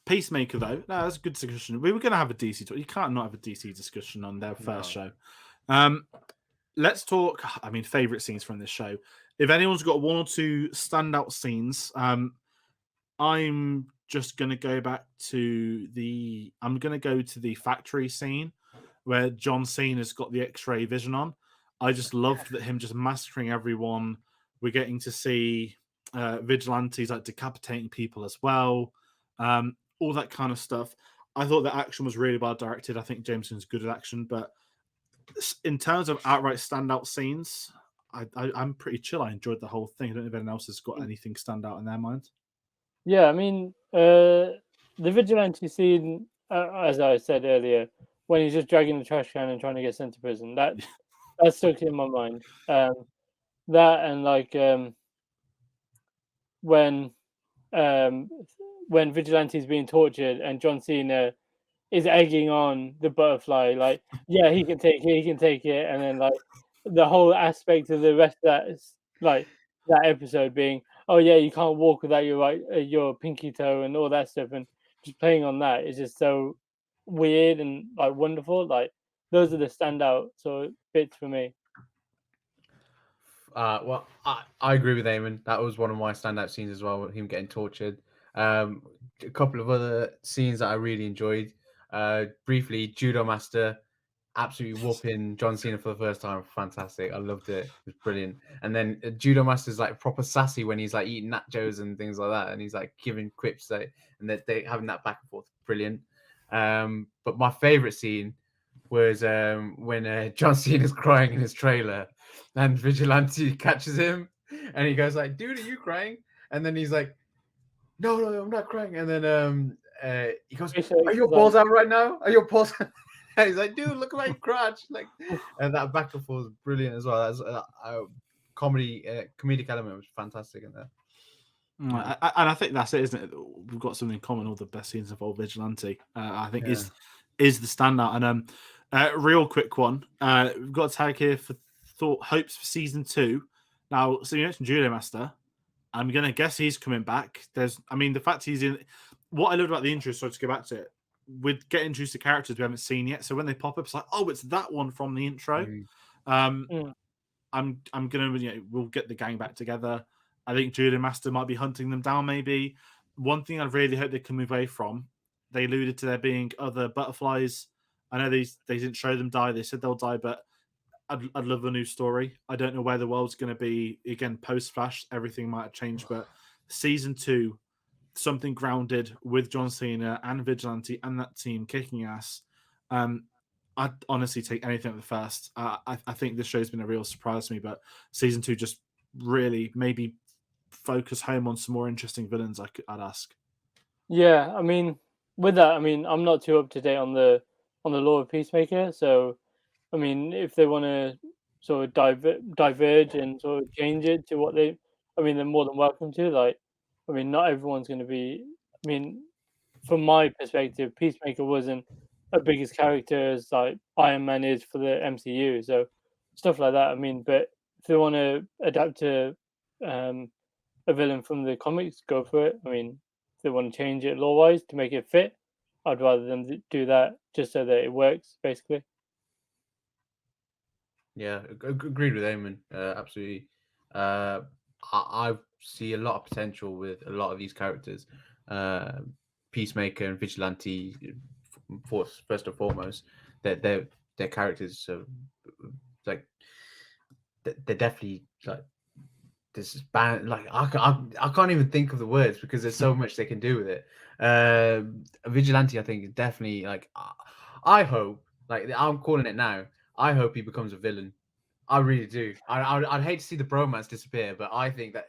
Speaker 1: Peacemaker, though, no, that's a good discussion. We were going to have a DC talk. You can't not have a DC discussion on their first show. Let's talk. I mean, favorite scenes from this show. If anyone's got one or two standout scenes, I'm just going to go back to the. I'm going to go to the factory scene where John Cena's got the X-ray vision on. I just loved that him just massacring everyone. We're getting to see vigilantes like decapitating people as well. All that kind of stuff. I thought the action was really well directed. I think Jameson's good at action, but in terms of outright standout scenes, I'm pretty chill. I enjoyed the whole thing. I don't know if anyone else has got anything stand out in their mind.
Speaker 2: Yeah, I mean, the vigilante scene, as I said earlier, when he's just dragging the trash can and trying to get sent to prison, that stuck in my mind. That and like when Vigilante's being tortured and John Cena is egging on the butterfly, like, yeah, he can take it, and then like the whole aspect of the rest of that is like that episode being, oh yeah, you can't walk without your pinky toe and all that stuff, and just playing on that is just so weird and like wonderful. Like those are the standout sort of bits for me.
Speaker 3: Well, I agree with Ayman. That was one of my standout scenes as well, him getting tortured. A couple of other scenes that I really enjoyed. Briefly, Judo Master absolutely whooping John Cena for the first time. Fantastic. I loved it. It was brilliant. And then Judo Master's like proper sassy when he's like eating nachos and things like that. And he's like giving quips, and they having that back and forth. Brilliant. But my favorite scene was when John Cena's crying in his trailer and Vigilante catches him And he goes like, "Dude, are you crying?" And then he's like, "No, I'm not crying." And then he goes, "Are your balls out right now? Are your balls?" And he's like, "Dude, look at my crotch!" Like, and that back and forth was brilliant as well. That's comedic element was fantastic in there.
Speaker 1: And I think that's it, isn't it? We've got something in common. All the best scenes involve Vigilante. I think is the standout. And real quick one. We've got a tag here for hopes for season 2. Now, so you mentioned Judo Master. I'm gonna guess he's coming back. The fact he's in. What I loved about the intro, so to go back to it, we'd get introduced to characters we haven't seen yet. So when they pop up, it's like, oh, it's that one from the intro. I'm gonna, we'll get the gang back together. I think Judo Master might be hunting them down. Maybe one thing I really hope they can move away from. They alluded to there being other butterflies. I know they didn't show them die. They said they'll die, but I'd love a new story. I don't know where the world's going to be again post Flash. Everything might have changed, but season 2, something grounded with John Cena and Vigilante and that team kicking ass. I'd honestly take anything at the first. I think this show's been a real surprise to me, but season 2 just really maybe focus home on some more interesting villains. I'd ask.
Speaker 2: Yeah, I mean, with that, I mean, I'm not too up to date on the lore of Peacemaker, so I mean, if they want to sort of diverge and sort of change it to what they're more than welcome to. Like, I mean, not everyone's going to be. I mean, from my perspective, Peacemaker wasn't a biggest character as like Iron Man is for the MCU, so stuff like that. I mean, but if they want to adapt to a villain from the comics, go for it. I mean, if they want to change it law-wise to make it fit, I'd rather them do that just so that it works, basically.
Speaker 3: Yeah, agreed with Eamon. Absolutely. I see a lot of potential with a lot of these characters. Peacemaker and Vigilante, first and foremost, their characters are like they're definitely like this is bad. Like I can't even think of the words because there's so much they can do with it. Vigilante, I think, is definitely like. I hope, like I'm calling it now. I hope he becomes a villain. I really do. I'd hate to see the bromance disappear, but I think that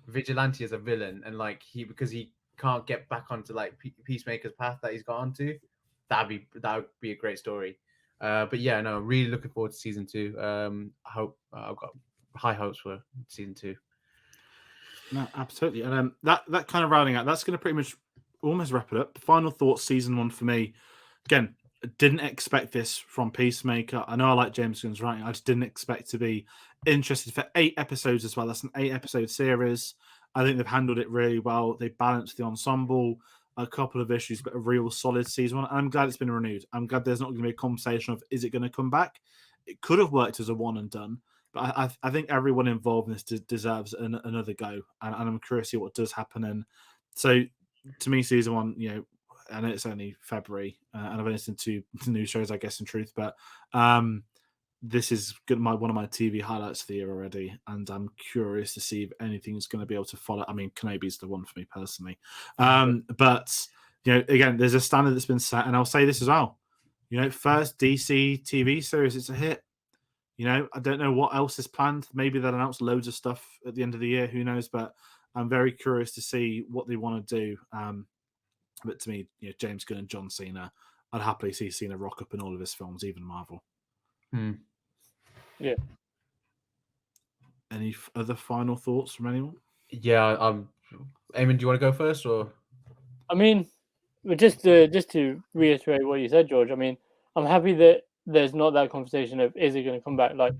Speaker 3: Vigilante is a villain, and like because he can't get back onto like Peacemaker's path that he's got onto, that would be a great story. But yeah, no, really looking forward to season 2. I hope I've got high hopes for season 2.
Speaker 1: No, absolutely. And that kind of rounding out, that's going to pretty much almost wrap it up. Final thoughts, season 1 for me. Again, didn't expect this from Peacemaker. I know I like James Gunn's writing. I just didn't expect to be interested for 8 episodes as well. That's an 8-episode series. I think they've handled it really well. They balanced the ensemble, a couple of issues, but a real solid season 1. I'm glad it's been renewed. I'm glad there's not going to be a conversation of, is it going to come back? It could have worked as a one and done. But I think everyone involved in this deserves another go, and I'm curious to see what does happen. And so, to me, season 1, I know it's only February, and I've only listened to new shows, I guess, in truth, but this is one of my TV highlights of the year already, and I'm curious to see if anything's going to be able to follow. I mean, Kenobi's the one for me personally, but again, there's a standard that's been set, and I'll say this as well. First DC TV series, it's a hit. I don't know what else is planned. Maybe they'll announce loads of stuff at the end of the year. Who knows? But I'm very curious to see what they want to do. But to me, James Gunn and John Cena, I'd happily see Cena rock up in all of his films, even Marvel.
Speaker 2: Yeah.
Speaker 1: Any other final thoughts from anyone?
Speaker 3: Yeah, Eamon, do you want to go first, or?
Speaker 2: I mean, just to reiterate what you said, George. I mean, I'm happy that there's not that conversation of is it going to come back. Like,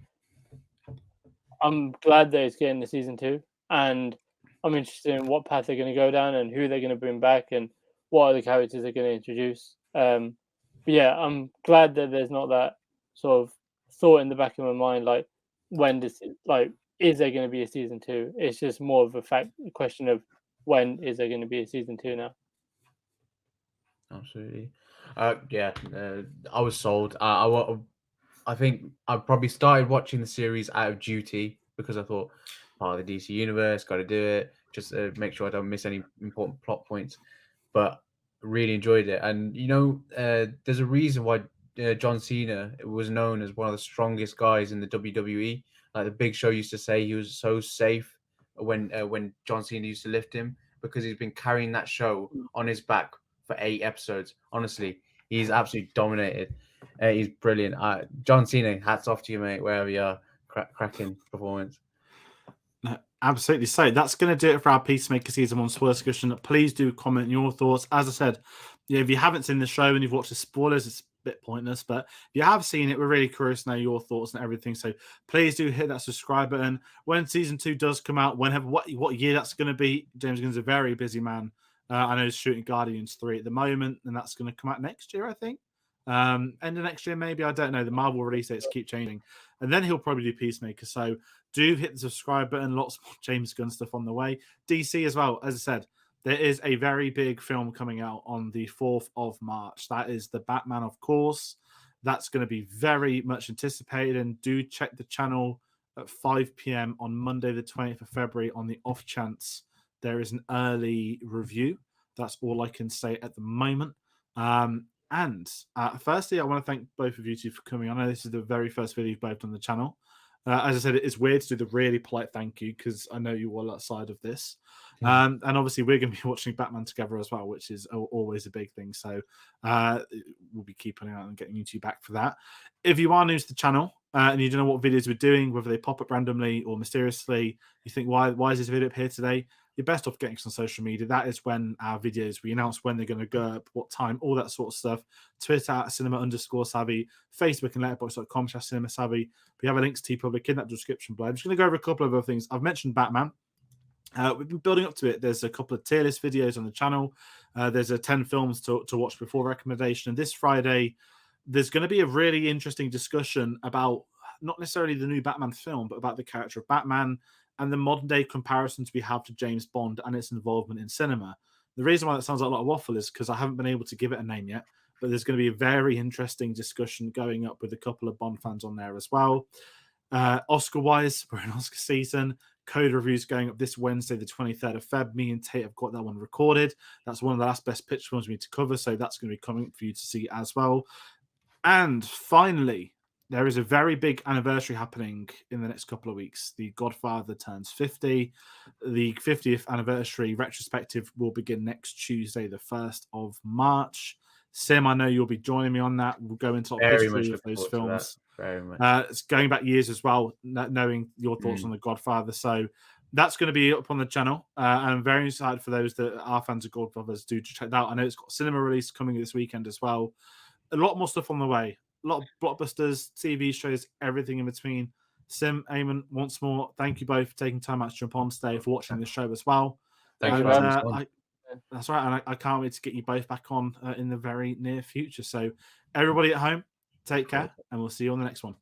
Speaker 2: I'm glad that it's getting the season 2, and I'm interested in what path they're going to go down and who they're going to bring back and what other characters they're going to introduce. But yeah, I'm glad that there's not that sort of thought in the back of my mind, like is there going to be a season 2? It's just more of a question of when is there going to be a season 2 now.
Speaker 3: Absolutely. Yeah, I was sold. I think I probably started watching the series out of duty because I thought, part of the DC universe, got to do it, just make sure I don't miss any important plot points. But really enjoyed it, and there's a reason why John Cena was known as one of the strongest guys in the WWE. Like the Big Show used to say, he was so safe when John Cena used to lift him, because he's been carrying that show on his back for 8 episodes. Honestly, he's absolutely dominated. He's brilliant. John Cena, hats off to you, mate. Wherever you are, cracking performance.
Speaker 1: Absolutely. So that's going to do it for our Peacemaker season 1 spoiler discussion. Please do comment your thoughts. As I said, if you haven't seen the show and you've watched the spoilers, it's a bit pointless. But if you have seen it, we're really curious to know your thoughts and everything. So please do hit that subscribe button. When season 2 does come out, whenever what year that's going to be, James Gunn's a very busy man. I know he's shooting Guardians 3 at the moment, and that's going to come out next year, I think. End of next year, maybe. I don't know. The Marvel release dates keep changing. And then he'll probably do Peacemaker. So do hit the subscribe button. Lots more James Gunn stuff on the way. DC as well. As I said, there is a very big film coming out on the 4th of March. That is The Batman, of course. That's going to be very much anticipated. And do check the channel at 5 p.m. on Monday, the 20th of February, on the off chance there is an early review. That's all I can say at the moment. Firstly, I want to thank both of you two for coming on. I know this is the very first video you've both done on the channel. As I said, it's weird to do the really polite thank you because I know you all outside of this. And obviously, we're going to be watching Batman together as well, which is always a big thing. So we'll be keeping an eye on getting you two back for that. If you are new to the channel and you don't know what videos we're doing, whether they pop up randomly or mysteriously, you think, why is this video up here today? You're best off getting us on social media. That is when our videos, we announce when they're going to go up, what time, all that sort of stuff. Twitter at cinema_savvy, Facebook and letterboxd.com/cinema_savvy. We have a link to TeePublic in that description below. I'm just going to go over a couple of other things. I've mentioned Batman. We've been building up to it. There's a couple of tier list videos on the channel. There's a 10 films to watch before recommendation. And this Friday, there's going to be a really interesting discussion about not necessarily the new Batman film, but about the character of Batman and the modern day comparisons we have to James Bond and its involvement in cinema. The reason why that sounds like a lot of waffle is because I haven't been able to give it a name yet, but there's going to be a very interesting discussion going up with a couple of Bond fans on there as well. Oscar-wise, we're in Oscar season. Code reviews going up this Wednesday, the 23rd of Feb. Me and Tate have got that one recorded. That's one of the last Best Picture films we need to cover, so that's going to be coming for you to see as well. And finally, there is a very big anniversary happening in the next couple of weeks. The Godfather turns 50. The 50th anniversary retrospective will begin next Tuesday, the 1st of March. Sim, I know you'll be joining me on that. We'll go into
Speaker 3: Very
Speaker 1: history
Speaker 3: much
Speaker 1: of those
Speaker 3: look forward to
Speaker 1: films.
Speaker 3: that. Very much.
Speaker 1: It's going back years as well, knowing your thoughts on The Godfather. So that's going to be up on the channel. And I'm very excited for those that are fans of Godfathers. Do check that out. I know it's got cinema release coming this weekend as well. A lot more stuff on the way. A lot of blockbusters, TV shows, everything in between. Sim, Ayman, once more, thank you both for taking time out to jump on today, for watching this show as well.
Speaker 3: Thanks
Speaker 1: And,
Speaker 3: for having us on.
Speaker 1: that's right, and I can't wait to get you both back on in the very near future. So everybody at home, take care, and we'll see you on the next one.